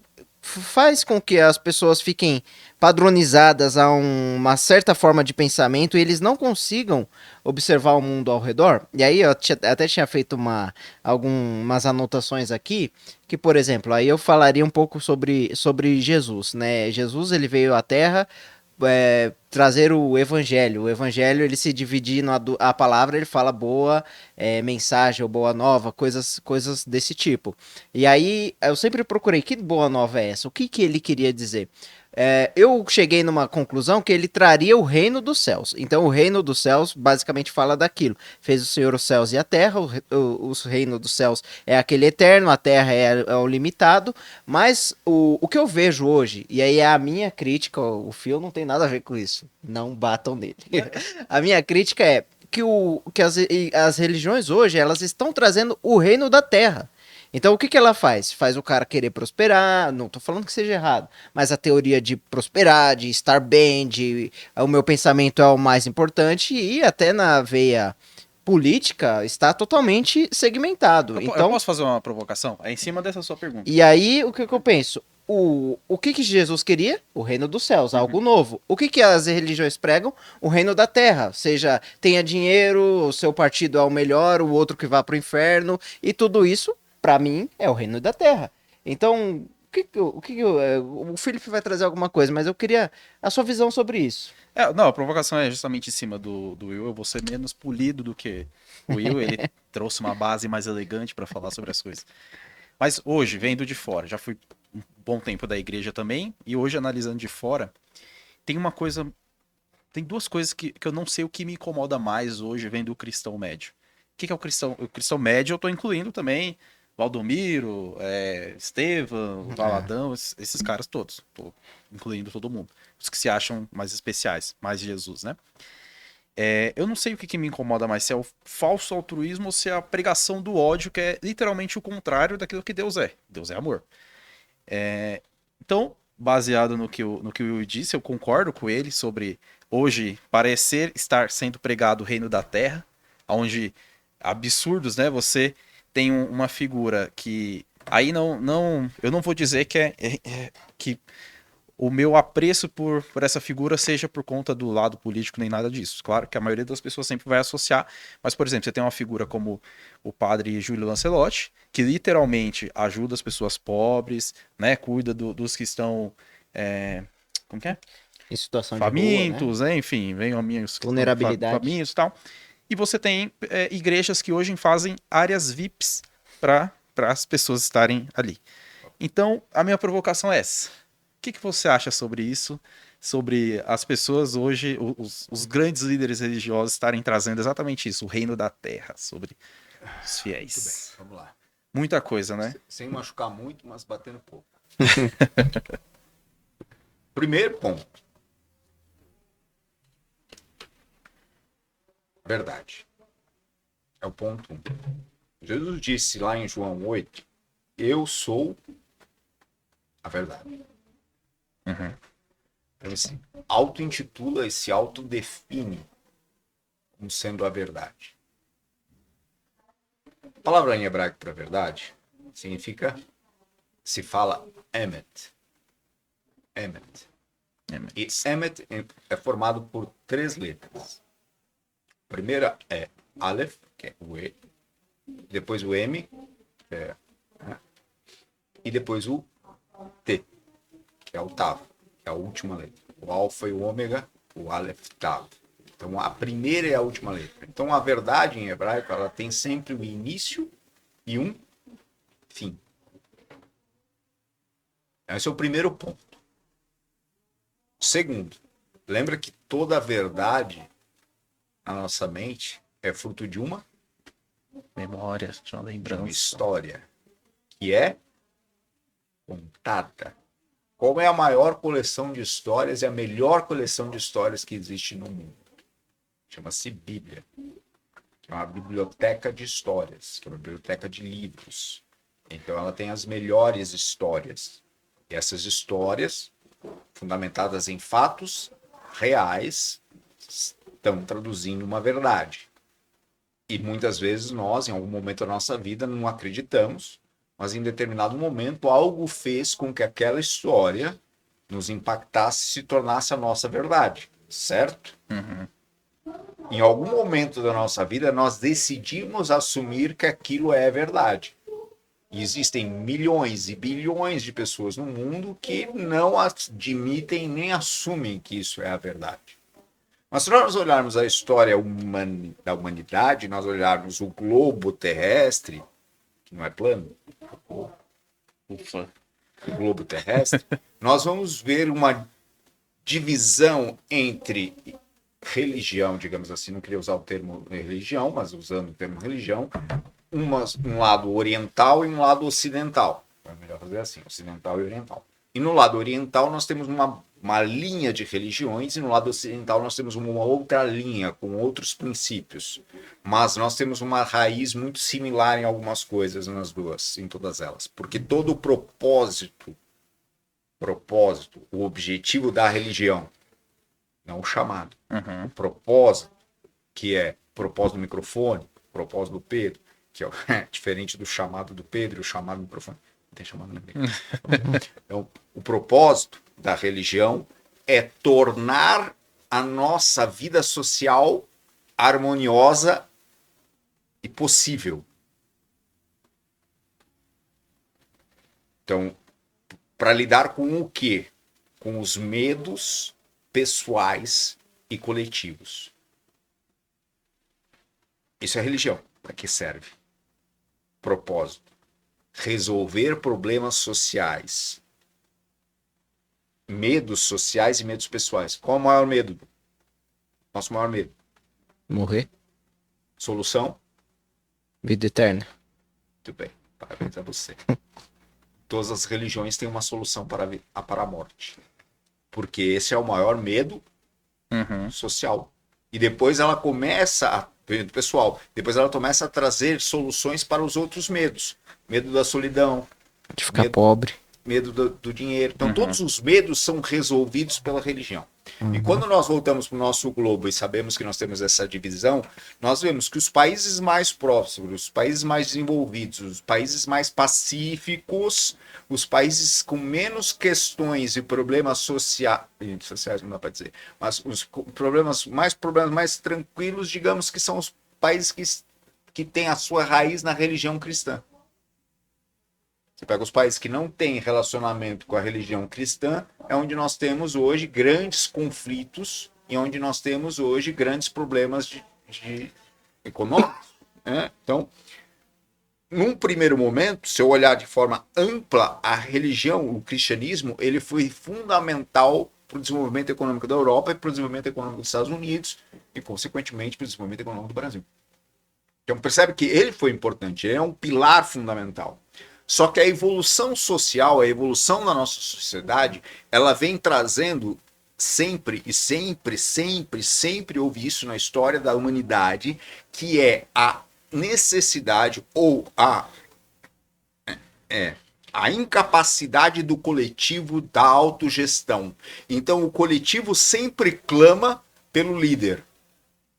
faz com que as pessoas fiquem padronizadas a uma certa forma de pensamento e eles não consigam observar o mundo ao redor? E aí eu até tinha feito algumas anotações aqui, que, por exemplo, aí eu falaria um pouco sobre Jesus, né? Jesus, ele veio à Terra trazer o evangelho. O evangelho, ele se divide a palavra, ele fala boa mensagem ou boa nova, coisas desse tipo. E aí eu sempre procurei que boa nova é essa? O que ele queria dizer? Eu cheguei numa conclusão que ele traria o reino dos céus. Então, o reino dos céus basicamente fala daquilo. Fez o Senhor os céus e a terra, o reino dos céus é aquele eterno, a terra é o limitado. Mas o que eu vejo hoje, e aí é a minha crítica, o Phil não tem nada a ver com isso. Não batam nele. A minha crítica é que as religiões hoje, elas estão trazendo o reino da terra. Então, o que ela faz? Faz o cara querer prosperar, não tô falando que seja errado, mas a teoria de prosperar, de estar bem, o meu pensamento é o mais importante, e até na veia política está totalmente segmentado. Eu posso fazer uma provocação? É em cima dessa sua pergunta. E aí, o que eu penso? O que Jesus queria? O reino dos céus, algo novo. O que as religiões pregam? O reino da terra. Seja, tenha dinheiro, o seu partido é o melhor, o outro que vá para o inferno, e tudo isso para mim, é o reino da terra. Então, o Felipe vai trazer alguma coisa, mas eu queria a sua visão sobre isso. Não, a provocação é justamente em cima do Will. Eu vou ser menos polido do que o Will. Ele trouxe uma base mais elegante para falar sobre as coisas. Mas hoje, vendo de fora, já fui um bom tempo da igreja também, e hoje, analisando de fora, tem duas coisas que eu não sei o que me incomoda mais hoje vendo o cristão médio. O que é o cristão? O cristão médio eu tô incluindo também Valdomiro, Estevam, Valadão, esses caras todos. Tô incluindo todo mundo. Os que se acham mais especiais, mais Jesus, né? Eu não sei o que me incomoda mais, se é o falso altruísmo ou se é a pregação do ódio, que é literalmente o contrário daquilo que Deus é. Deus é amor. Então, baseado no que o Will disse, eu concordo com ele sobre hoje parecer estar sendo pregado o reino da terra, onde absurdos, né? Você tem uma figura que aí eu não vou dizer que o meu apreço por essa figura seja por conta do lado político nem nada disso. Claro que a maioria das pessoas sempre vai associar, mas, por exemplo, você tem uma figura como o padre Júlio Lancelotti, que literalmente ajuda as pessoas pobres, né, cuida dos que estão como que é? Em situação famintos, de rua, né? Enfim, venham a mim os vulnerabilidade. Famintos e tal. E você tem igrejas que hoje fazem áreas VIPs para as pessoas estarem ali. Então, a minha provocação é essa. que você acha sobre isso? Sobre as pessoas hoje, os grandes líderes religiosos estarem trazendo exatamente isso, o reino da terra, sobre os Muito bem, fiéis. vamos lá. Muita coisa, né? Sem machucar muito, mas batendo pouco. Primeiro ponto. Verdade. É o ponto 1. Jesus disse lá em João 8, eu sou a verdade. Uhum. Então, assim, auto-intitula e se autodefine como sendo a verdade. A palavra em hebraico para verdade significa, se fala emet. Emet. E emet é formado por 3 letras. A primeira é Aleph, que é o E, depois o M, que é, né? E depois o T, que é o Tav, que é a última letra. O Alfa e o Ômega, o Aleph, Tav. Então a primeira é a última letra. Então a verdade em hebraico, ela tem sempre um início e um fim. Esse é o primeiro ponto. Segundo, lembra que toda a verdade na nossa mente é fruto de uma Memória, de uma lembrança. história que é contada. Qual é a maior coleção de histórias e a melhor coleção de histórias que existe no mundo? Chama-se Bíblia. Que é uma biblioteca de histórias, que é uma biblioteca de livros. Então ela tem as melhores histórias. E essas histórias, fundamentadas em fatos reais, estão traduzindo uma verdade. E muitas vezes nós, em algum momento da nossa vida, não acreditamos, mas em determinado momento algo fez com que aquela história nos impactasse e se tornasse a nossa verdade, certo? Uhum. Em algum momento da nossa vida, nós decidimos assumir que aquilo é verdade. E existem milhões e bilhões de pessoas no mundo que não admitem nem assumem que isso é a verdade. Mas se nós olharmos a história da humanidade, nós olharmos o globo terrestre, que não é plano, Ufa. o globo terrestre, nós vamos ver uma divisão entre religião, digamos assim, não queria usar o termo religião, mas usando o termo religião, um lado oriental e um lado ocidental. É melhor fazer assim, ocidental e oriental. E no lado oriental nós temos uma linha de religiões e no lado ocidental nós temos uma outra linha com outros princípios. Mas nós temos uma raiz muito similar em algumas coisas nas duas, em todas elas. Porque todo o propósito, o objetivo da religião, não o chamado, Uhum. o propósito, que é o propósito do microfone, o propósito do Pedro, que é diferente do chamado do Pedro e o chamado do microfone. Não tem chamado ninguém. Então, o propósito da religião é tornar a nossa vida social harmoniosa e possível. Então, para lidar com o quê? Com os medos pessoais e coletivos. Isso é religião. Para que serve? Propósito. Resolver problemas sociais. Medos sociais e medos pessoais. Qual é o maior medo? Nosso maior medo. Morrer? Solução? Vida eterna. Muito bem. Parabéns a você. Todas as religiões têm uma solução para a morte. Porque esse é o maior medo social. E depois ela começa pessoal, depois ela começa a trazer soluções para os outros medos. Medo da solidão. De ficar pobre. Medo do dinheiro. Então todos os medos são resolvidos pela religião. E quando nós voltamos para o nosso globo e sabemos que nós temos essa divisão, nós vemos que os países mais prósperos, os países mais desenvolvidos, os países mais pacíficos, os países com menos questões e problemas sociais não dá para dizer, mas os problemas mais tranquilos, digamos que são os países que têm a sua raiz na religião cristã. Você pega os países que não têm relacionamento com a religião cristã, é onde nós temos hoje grandes conflitos e onde nós temos hoje grandes problemas de econômicos. Né? Então, num primeiro momento, se eu olhar de forma ampla, a religião, o cristianismo, ele foi fundamental para o desenvolvimento econômico da Europa e para o desenvolvimento econômico dos Estados Unidos e, consequentemente, para o desenvolvimento econômico do Brasil. Então, percebe que ele foi importante, ele é um pilar fundamental. Só que a evolução social, a evolução da nossa sociedade, ela vem trazendo sempre e sempre houve isso na história da humanidade, que é a necessidade ou a incapacidade do coletivo da autogestão. Então, o coletivo sempre clama pelo líder.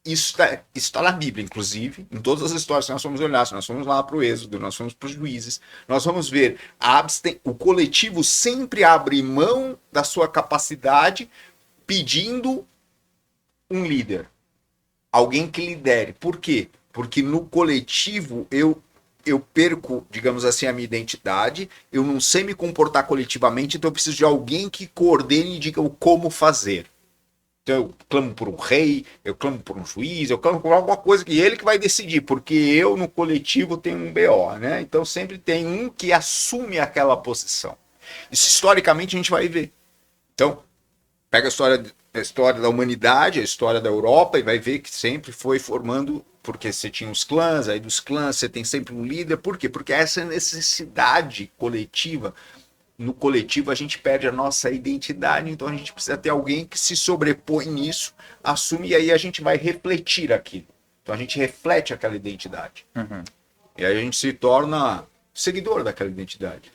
Isso está na Bíblia, inclusive, em todas as histórias que nós vamos olhar. Se nós fomos lá para o Êxodo, nós fomos para os Juízes, nós vamos ver o coletivo sempre abre mão da sua capacidade pedindo um líder, alguém que lidere. Por quê? Porque no coletivo eu perco, digamos assim, a minha identidade, eu não sei me comportar coletivamente, então eu preciso de alguém que coordene e diga o como fazer. Então eu clamo por um rei, eu clamo por um juiz, eu clamo por alguma coisa que ele que vai decidir, porque eu no coletivo tenho um BO, né? Então sempre tem um que assume aquela posição. Isso historicamente a gente vai ver. Então, pega a história da humanidade, a história da Europa e vai ver que sempre foi formando, porque você tinha os clãs, aí dos clãs você tem sempre um líder. Por quê? Porque essa necessidade coletiva, no coletivo a gente perde a nossa identidade, então a gente precisa ter alguém que se sobrepõe nisso, assume e aí a gente vai refletir aquilo. Então a gente reflete aquela identidade. Uhum. E aí a gente se torna seguidor daquela identidade.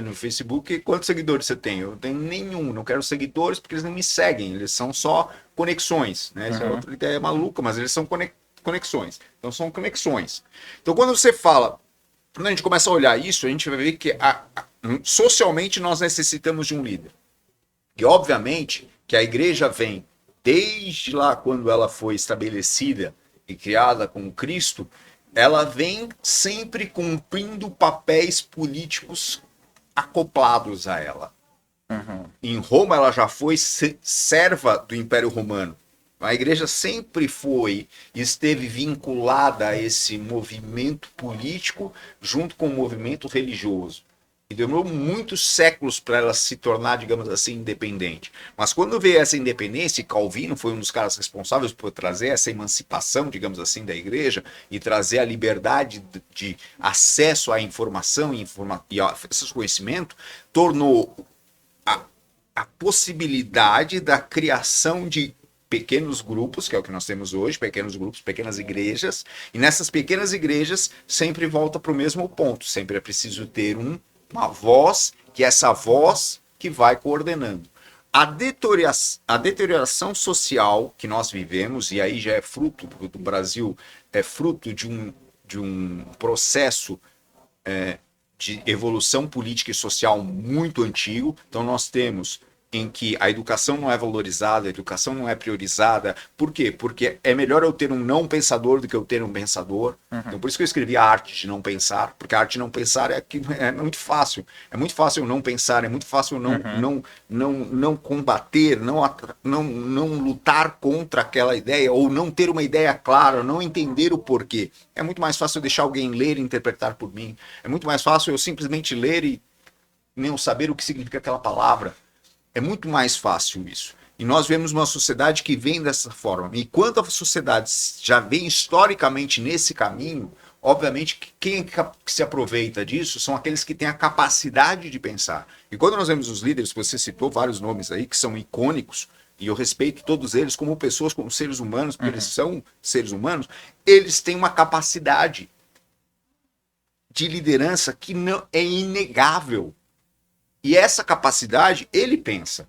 No Facebook, quantos seguidores você tem? Eu tenho nenhum, não quero seguidores porque eles não me seguem, eles são só conexões, né? Essa é outra ideia maluca, mas eles são conexões. Então são conexões. Então quando você fala, quando a gente começa a olhar isso, a gente vai ver que socialmente nós necessitamos de um líder. E obviamente que a igreja vem, desde lá quando ela foi estabelecida e criada com Cristo, ela vem sempre cumprindo papéis políticos acoplados a ela. Uhum. Em Roma ela já foi serva do Império Romano. A igreja sempre foi e esteve vinculada a esse movimento político junto com o movimento religioso. E demorou muitos séculos para ela se tornar, digamos assim, independente. Mas quando veio essa independência, e Calvino foi um dos caras responsáveis por trazer essa emancipação, digamos assim, da igreja e trazer a liberdade de acesso à informação e a esse conhecimento, tornou a possibilidade da criação de pequenos grupos, que é o que nós temos hoje, pequenos grupos, pequenas igrejas, e nessas pequenas igrejas sempre volta para o mesmo ponto, sempre é preciso ter uma voz, que é essa voz que vai coordenando. A deterioração social que nós vivemos, e aí já é fruto do Brasil, é fruto de um processo de evolução política e social muito antigo. Então nós temos em que a educação não é valorizada, a educação não é priorizada. Por quê? Porque é melhor eu ter um não pensador do que eu ter um pensador. Uhum. Então, por isso que eu escrevi a arte de não pensar, porque a arte de não pensar é muito fácil. É muito fácil eu não pensar, é muito fácil eu não combater, não lutar contra aquela ideia, ou não ter uma ideia clara, não entender o porquê. É muito mais fácil eu deixar alguém ler e interpretar por mim. É muito mais fácil eu simplesmente ler e não saber o que significa aquela palavra. É muito mais fácil isso. E nós vemos uma sociedade que vem dessa forma. E quando a sociedade já vem historicamente nesse caminho, obviamente que quem que se aproveita disso são aqueles que têm a capacidade de pensar. E quando nós vemos os líderes, você citou vários nomes aí que são icônicos, e eu respeito todos eles como pessoas, como seres humanos, porque eles são seres humanos, eles têm uma capacidade de liderança que não é inegável. E essa capacidade, ele pensa,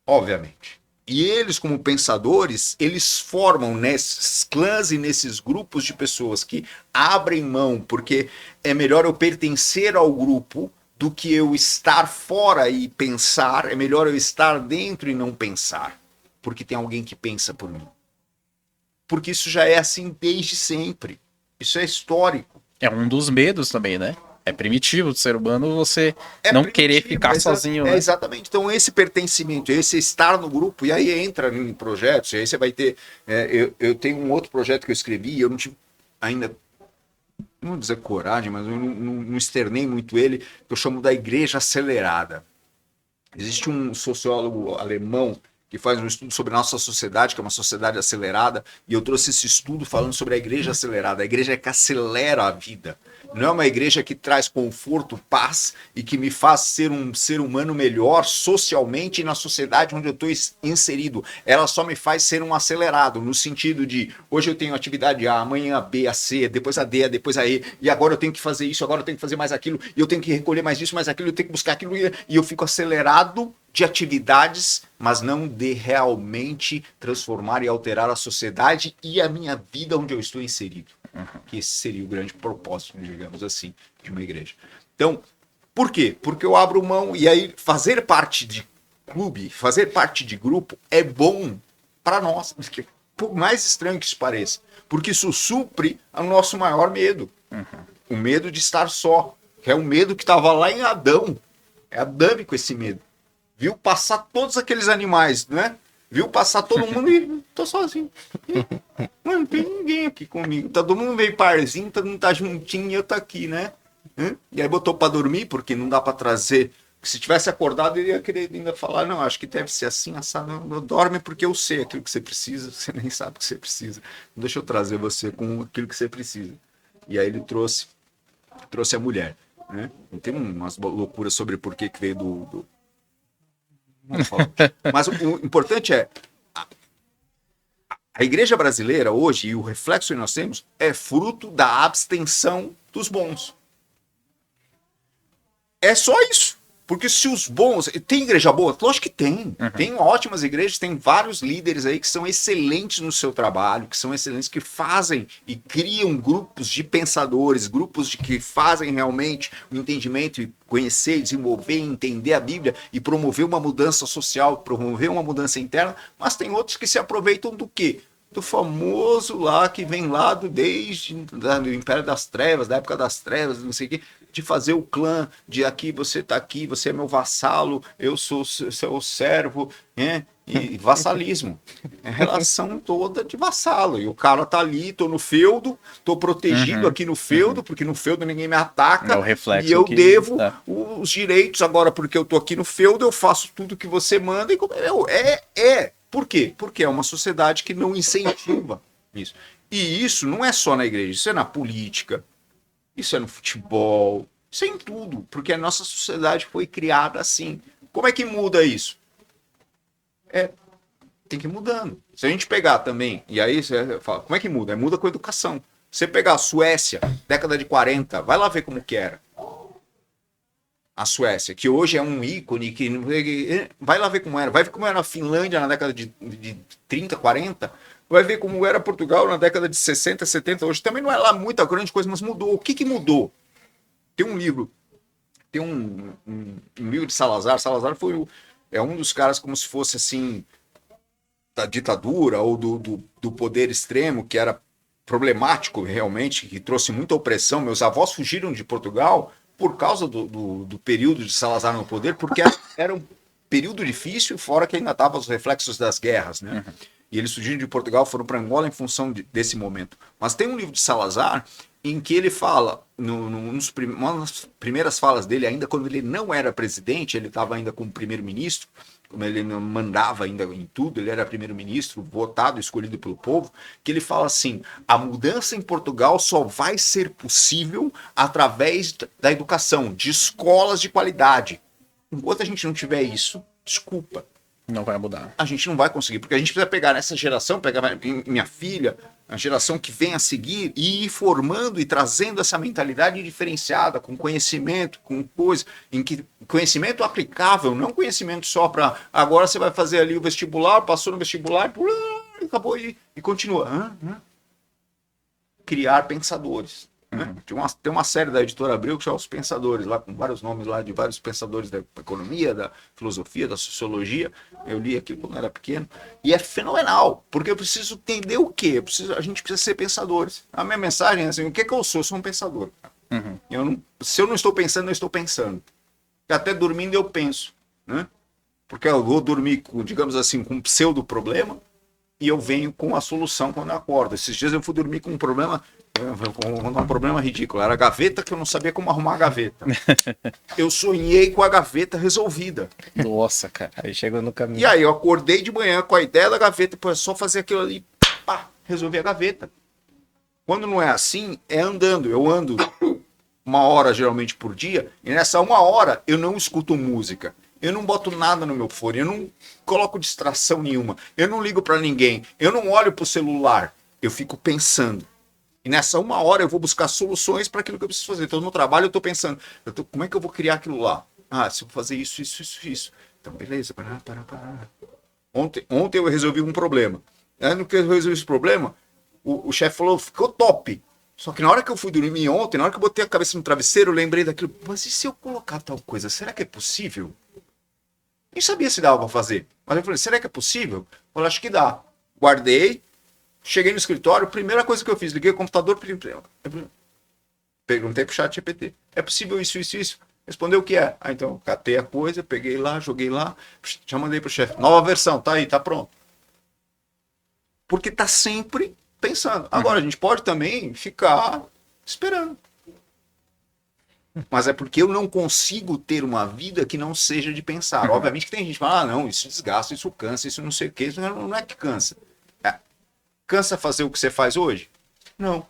obviamente. E eles, como pensadores, eles formam nesses clãs e nesses grupos de pessoas que abrem mão, porque é melhor eu pertencer ao grupo do que eu estar fora e pensar, é melhor eu estar dentro e não pensar, porque tem alguém que pensa por mim. Porque isso já é assim desde sempre. Isso é histórico. É um dos medos também, né? É primitivo do ser humano você não querer ficar sozinho. Né? Exatamente. Então, esse pertencimento, esse estar no grupo, e aí entra em projetos, e aí você vai ter. Eu tenho um outro projeto que eu escrevi, eu não tive ainda não vou dizer coragem, mas eu não externei muito ele, que eu chamo da igreja acelerada. Existe um sociólogo alemão que faz um estudo sobre a nossa sociedade, que é uma sociedade acelerada, e eu trouxe esse estudo falando sobre a igreja acelerada. A igreja que acelera a vida. Não é uma igreja que traz conforto, paz e que me faz ser um ser humano melhor socialmente na sociedade onde eu estou inserido. Ela só me faz ser um acelerado, no sentido de hoje eu tenho atividade A, amanhã a B, a C, depois a D, depois a E, e agora eu tenho que fazer isso, agora eu tenho que fazer mais aquilo, e eu tenho que recolher mais isso, mais aquilo, eu tenho que buscar aquilo, e eu fico acelerado de atividades, mas não de realmente transformar e alterar a sociedade e a minha vida onde eu estou inserido. Que esse seria o grande propósito, digamos assim, de uma igreja. Então, por quê? Porque eu abro mão e aí fazer parte de clube, fazer parte de grupo é bom para nós, por mais estranho que isso pareça, porque isso supre o nosso maior medo, o medo de estar só, que é o medo que estava lá em Adão, é adâmico esse medo, viu passar todos aqueles animais, né? Viu passar todo mundo e tô sozinho. Não tem ninguém aqui comigo. Todo mundo veio parzinho, todo mundo tá juntinho e eu tô aqui, né? E aí botou pra dormir, porque não dá pra trazer. Se tivesse acordado, ele ia querer ainda falar, não, acho que deve ser assim, assado. Não, dorme porque eu sei aquilo que você precisa, você nem sabe o que você precisa. Deixa eu trazer você com aquilo que você precisa. E aí ele trouxe a mulher, né? Tem umas loucuras sobre por que veio do... Mas o importante é a igreja brasileira hoje, e o reflexo que nós temos, é fruto da abstenção dos bons. É só isso. Porque se os bons... Tem igreja boa? Lógico que tem. Tem ótimas igrejas, tem vários líderes aí que são excelentes no seu trabalho, que são excelentes, que fazem e criam grupos de pensadores, grupos que fazem realmente o entendimento e conhecer, desenvolver, entender a Bíblia e promover uma mudança social, promover uma mudança interna, mas tem outros que se aproveitam do quê? Do famoso lá que vem lá desde o Império das Trevas, da época das trevas, não sei o quê, de fazer o clã, de aqui você tá aqui, você é meu vassalo, eu sou seu servo, né? E vassalismo. É relação toda de vassalo. E o cara tá ali, tô no feudo, tô protegido aqui no feudo, porque no feudo ninguém me ataca. É o reflexo e eu que... devo os direitos, agora porque eu tô aqui no feudo, eu faço tudo que você manda. E Por quê? Porque é uma sociedade que não incentiva isso. E isso não é só na igreja, isso é na política, isso é no futebol, isso é em tudo, porque a nossa sociedade foi criada assim. Como é que muda isso? Tem que ir mudando. Se a gente pegar também, e aí você fala, como é que muda? Muda com a educação. Você pegar a Suécia, década de 40, vai lá ver como que era. A Suécia, que hoje é um ícone, vai lá ver como era. Vai ver como era a Finlândia na década de 30, 40. Vai ver como era Portugal na década de 60, 70. Hoje também não é lá muita grande coisa, mas mudou. O que mudou? Tem um livro, tem um livro de Salazar. Salazar é um dos caras como se fosse assim, da ditadura ou do poder extremo, que era problemático realmente, que trouxe muita opressão. Meus avós fugiram de Portugal por causa do período de Salazar no poder, porque era um período difícil, fora que ainda estavam os reflexos das guerras, né? E eles fugiram de Portugal, foram para Angola em função desse momento. Mas tem um livro de Salazar em que ele fala, uma das primeiras falas dele, ainda quando ele não era presidente, ele estava ainda como primeiro-ministro, como ele não mandava ainda em tudo, ele era primeiro-ministro, votado, escolhido pelo povo, que ele fala assim, a mudança em Portugal só vai ser possível através da educação, de escolas de qualidade. Enquanto a gente não tiver isso, desculpa. Não vai mudar. A gente não vai conseguir, porque a gente precisa pegar nessa geração, pegar minha filha, a geração que vem a seguir e ir formando e trazendo essa mentalidade diferenciada, com conhecimento, com coisa, em que conhecimento aplicável, não conhecimento só para agora você vai fazer ali o vestibular, passou no vestibular, acabou e continua. Criar pensadores. Tem uma série da Editora Abril que chama Os Pensadores, lá com vários nomes lá de vários pensadores da economia, da filosofia, da sociologia. Eu li aqui quando era pequeno. E é fenomenal, porque eu preciso entender o quê? A gente precisa ser pensadores. A minha mensagem é assim, o que eu sou? Eu sou um pensador. Se eu não estou pensando, eu estou pensando. E até dormindo eu penso. Né? Porque eu vou dormir, digamos assim, com um pseudo problema, e eu venho com a solução quando eu acordo. Esses dias eu fui dormir com um problema, Vou dar um problema ridículo. Era a gaveta que eu não sabia como arrumar a gaveta. Eu sonhei com a gaveta resolvida. Nossa, cara. Aí chegou no caminho. E aí eu acordei de manhã com a ideia da gaveta, pô, é só fazer aquilo ali, pá, resolver a gaveta. Quando não é assim, é andando. Eu ando 1 hora geralmente por dia, e nessa 1 hora eu não escuto música. Eu não boto nada no meu fone, eu não coloco distração nenhuma, eu não ligo pra ninguém, eu não olho pro celular, eu fico pensando. E nessa 1 hora eu vou buscar soluções para aquilo que eu preciso fazer. Então no trabalho eu tô pensando, como é que eu vou criar aquilo lá? Ah, se eu vou fazer isso. Então beleza, pará. Ontem eu resolvi um problema. Aí no que eu resolvi esse problema, o chefe falou, ficou top. Só que na hora que eu fui dormir ontem, na hora que eu botei a cabeça no travesseiro, eu lembrei daquilo. Mas e se eu colocar tal coisa? Será que é possível? Nem sabia se dava pra fazer. Mas eu falei, será que é possível? Eu falei, acho que dá. Guardei, cheguei no escritório, primeira coisa que eu fiz, liguei o computador, perguntei pro chat GPT. É possível isso? Respondeu o que é. Ah, então, catei a coisa, peguei lá, joguei lá, já mandei pro chefe. Nova versão, tá aí, tá pronto. Porque tá sempre pensando. Agora, a gente pode também ficar esperando. Mas é porque eu não consigo ter uma vida que não seja de pensar. Obviamente que tem gente que fala, não, isso desgasta, isso cansa, isso não sei o que. Isso não é que cansa. Cansa fazer o que você faz hoje? Não.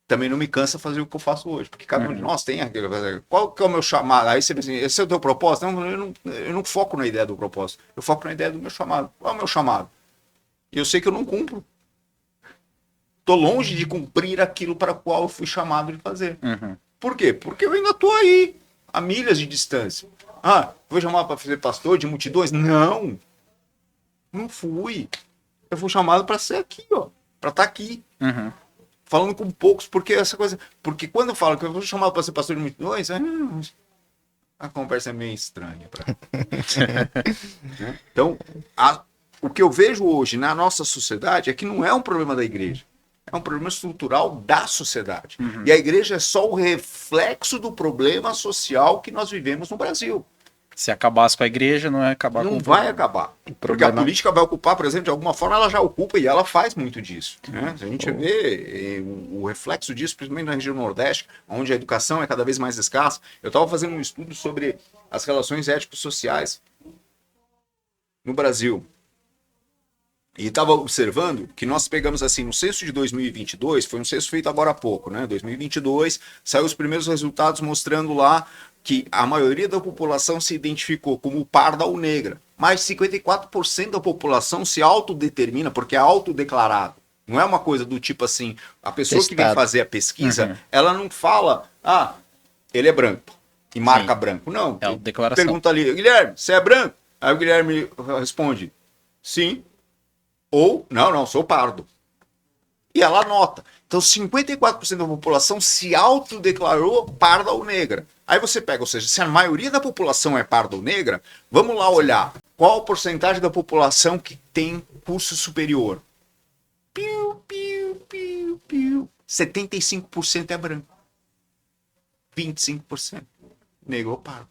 Também não me cansa fazer o que eu faço hoje. Porque cada um de nós tem aquilo. Qual que é o meu chamado? Aí você diz assim, esse é o teu propósito? Não, eu não foco na ideia do propósito. Eu foco na ideia do meu chamado. Qual é o meu chamado? E eu sei que eu não cumpro. Estou longe de cumprir aquilo para o qual eu fui chamado de fazer. Por quê? Porque eu ainda estou aí, a milhas de distância. Ah, vou chamar para fazer pastor de multidões? Não. Não fui. Eu fui chamado para ser aqui, ó. Para estar aqui. Falando com poucos, porque essa coisa. Porque quando eu falo que eu fui chamado para ser pastor de multidões, a conversa é meio estranha. Então, o que eu vejo hoje na nossa sociedade é que não é um problema da igreja. É um problema estrutural da sociedade. E a igreja é só o reflexo do problema social que nós vivemos no Brasil. Se acabasse com a igreja, não é acabar com o Não vai problema. acabar. Porque a política vai ocupar, por exemplo, de alguma forma ela já ocupa e ela faz muito disso. Né? A gente vê o reflexo disso, principalmente na região Nordeste, onde a educação é cada vez mais escassa. Eu estava fazendo um estudo sobre as relações ético-sociais no Brasil. E estava observando que nós pegamos assim, no censo de 2022, foi um censo feito agora há pouco, né? 2022, saiu os primeiros resultados mostrando lá que a maioria da população se identificou como parda ou negra. Mas 54% da população se autodetermina, porque é autodeclarado. Não é uma coisa do tipo assim, a pessoa que vem fazer a pesquisa, ela não fala, ele é branco, e marca branco. Não, é a declaração. Pergunta ali, Guilherme, você é branco? Aí o Guilherme responde, sim. Ou, não, sou pardo. E ela anota. Então, 54% da população se autodeclarou parda ou negra. Aí você pega, ou seja, se a maioria da população é parda ou negra, vamos lá olhar qual a porcentagem da população que tem curso superior. 75% é branco. 25% negro ou pardo.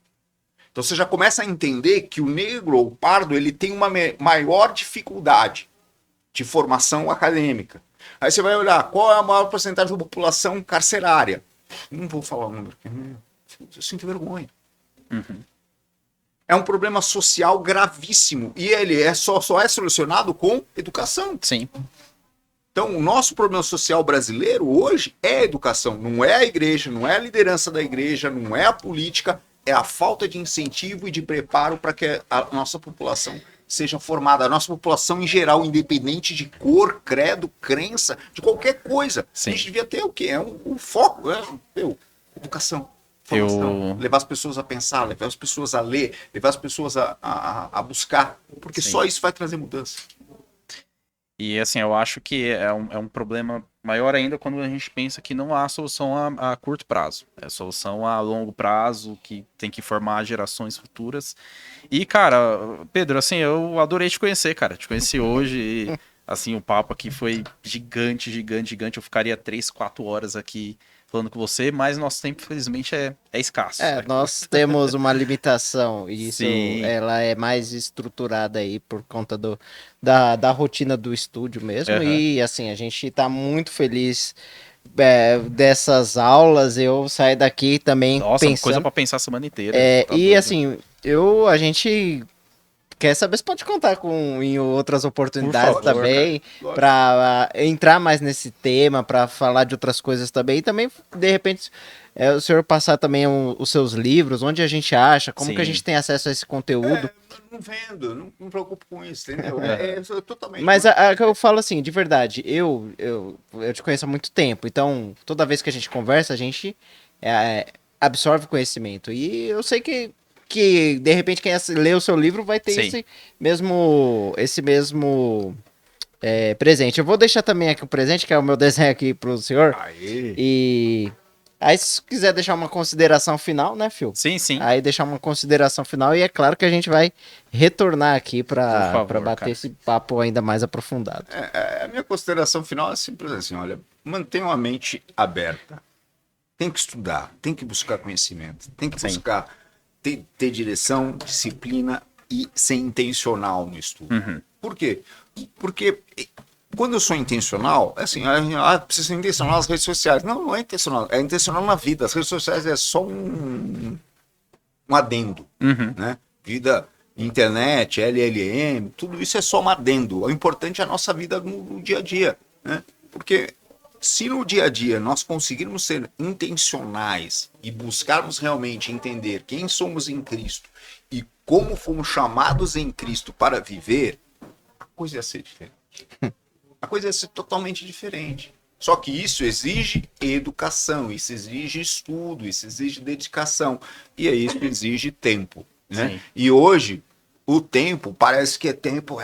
Então você já começa a entender que o negro ou pardo ele tem uma maior dificuldade de formação acadêmica. Aí você vai olhar qual é a maior porcentagem da população carcerária. Não vou falar o número, eu sinto vergonha. É um problema social gravíssimo e ele só é solucionado com educação. Sim. Então, o nosso problema social brasileiro hoje é a educação. Não é a igreja, não é a liderança da igreja, não é a política, é a falta de incentivo e de preparo para que a nossa população seja formada, a nossa população em geral, independente de cor, credo, crença, de qualquer coisa. Sim. A gente devia ter o quê? Um foco, educação, formação, levar as pessoas a pensar, levar as pessoas a ler, levar as pessoas a buscar, porque só isso vai trazer mudança. E assim, eu acho que é um problema maior ainda quando a gente pensa que não há solução a curto prazo. É solução a longo prazo, que tem que formar gerações futuras. E, cara, Pedro, assim, eu adorei te conhecer, cara. Te conheci hoje e, assim, o papo aqui foi gigante. Eu ficaria 3, 4 horas aqui falando com você, mas nosso tempo, infelizmente, é escasso. Nós temos uma limitação e isso Sim. ela é mais estruturada aí por conta da rotina do estúdio mesmo. Aham. E assim, a gente tá muito feliz dessas aulas. Eu saio daqui também Nossa, coisa pensando. pra pensar a semana inteira. Tá E doido. assim, a gente quer saber se pode contar em outras oportunidades Por favor, também, Lógico. para entrar mais nesse tema, para falar de outras coisas também. E também, de repente, o senhor passar também os seus livros, onde a gente acha, como que a Sim. gente tem acesso a esse conteúdo. Não vendo, não me preocupo com isso, entendeu? Totalmente. Mas eu falo assim, de verdade, eu te conheço há muito tempo, então toda vez que a gente conversa, a gente absorve conhecimento. E eu sei que de repente quem lê o seu livro vai ter Sim. esse mesmo presente. Eu vou deixar também aqui o presente, que é o meu desenho aqui pro senhor. Aí. E aí, se quiser deixar uma consideração final, né, Phil? Sim. Aí deixar uma consideração final e é claro que a gente vai retornar aqui Por para favor, bater cara. esse papo ainda mais aprofundado. A minha consideração final é simples assim, olha, mantenha a mente aberta. Tem que estudar, tem que buscar conhecimento, tem que Sim. buscar ter direção, disciplina e ser intencional no estudo. Uhum. Por quê? Porque quando eu sou intencional, é assim, preciso ser intencional nas redes sociais. Não é intencional, é intencional na vida. As redes sociais é só um adendo, Uhum. né? Vida, internet, LLM, tudo isso é só um adendo. O importante é a nossa vida no dia a dia, né? Porque se no dia a dia nós conseguirmos ser intencionais e buscarmos realmente entender quem somos em Cristo e como fomos chamados em Cristo para viver, a coisa ia ser diferente. A coisa ia ser totalmente diferente. Só que isso exige educação, isso exige estudo, isso exige dedicação. E aí isso exige tempo, né? Sim. E hoje, o tempo parece que é tempo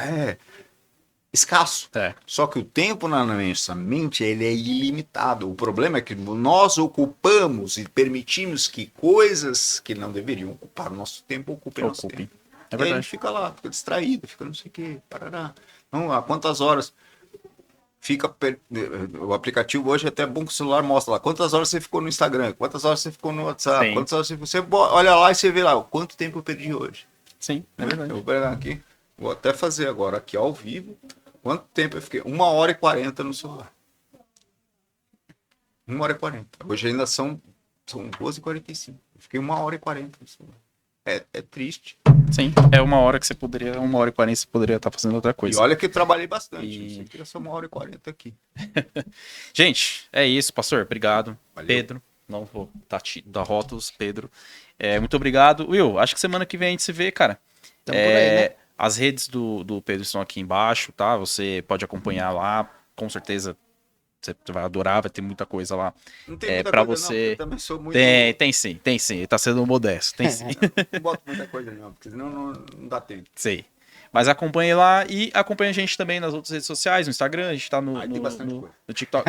escasso. Só que o tempo na nossa mente ele é ilimitado. O problema é que nós ocupamos e permitimos que coisas que não deveriam ocupar o nosso tempo ocupem nosso tempo. É E aí a gente verdade. fica lá, fica distraído, fica não sei o que, parará. Não, há quantas horas fica. O aplicativo hoje é até bom que o celular mostra lá. Quantas horas você ficou no Instagram? Quantas horas você ficou no WhatsApp? Sim. Quantas horas você olha lá e você vê lá quanto tempo eu perdi hoje. Sim, é verdade. Eu vou pegar aqui, vou até fazer agora aqui ao vivo. Quanto tempo eu fiquei? 1h40 no celular. 1h40. Hoje ainda são 12h45. Eu fiquei 1h40 no celular. É triste. Sim, é 1 hora que você poderia, 1h40 você poderia estar fazendo outra E coisa. olha que eu trabalhei bastante. E- Isso aqui é só 1h40 aqui. Gente, é isso, pastor. Obrigado. Valeu. Pedro, não vou dar rótulos, Pedro. Muito obrigado. Will, acho que semana que vem a gente se vê, cara. Tamo por aí, né? As redes do Pedro estão aqui embaixo, tá? Você pode acompanhar lá. Com certeza você vai adorar, vai ter muita coisa lá. Não tem muita pra coisa você- não, porque eu também sou muito... Tem sim. Ele tá sendo modesto, tem sim. Não boto muita coisa não, porque senão não dá tempo. Sei. Mas acompanhe lá e acompanhe a gente também nas outras redes sociais, no Instagram, a gente tá no, Aí tem no- bastante no- coisa. no TikTok.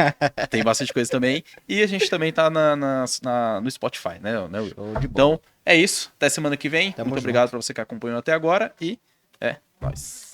Tem bastante coisa também. E a gente também tá no Spotify, né, Will? Show de bola. Então, é isso. Até semana que vem. Tamo Muito junto. obrigado pra você que acompanhou até agora e nóis.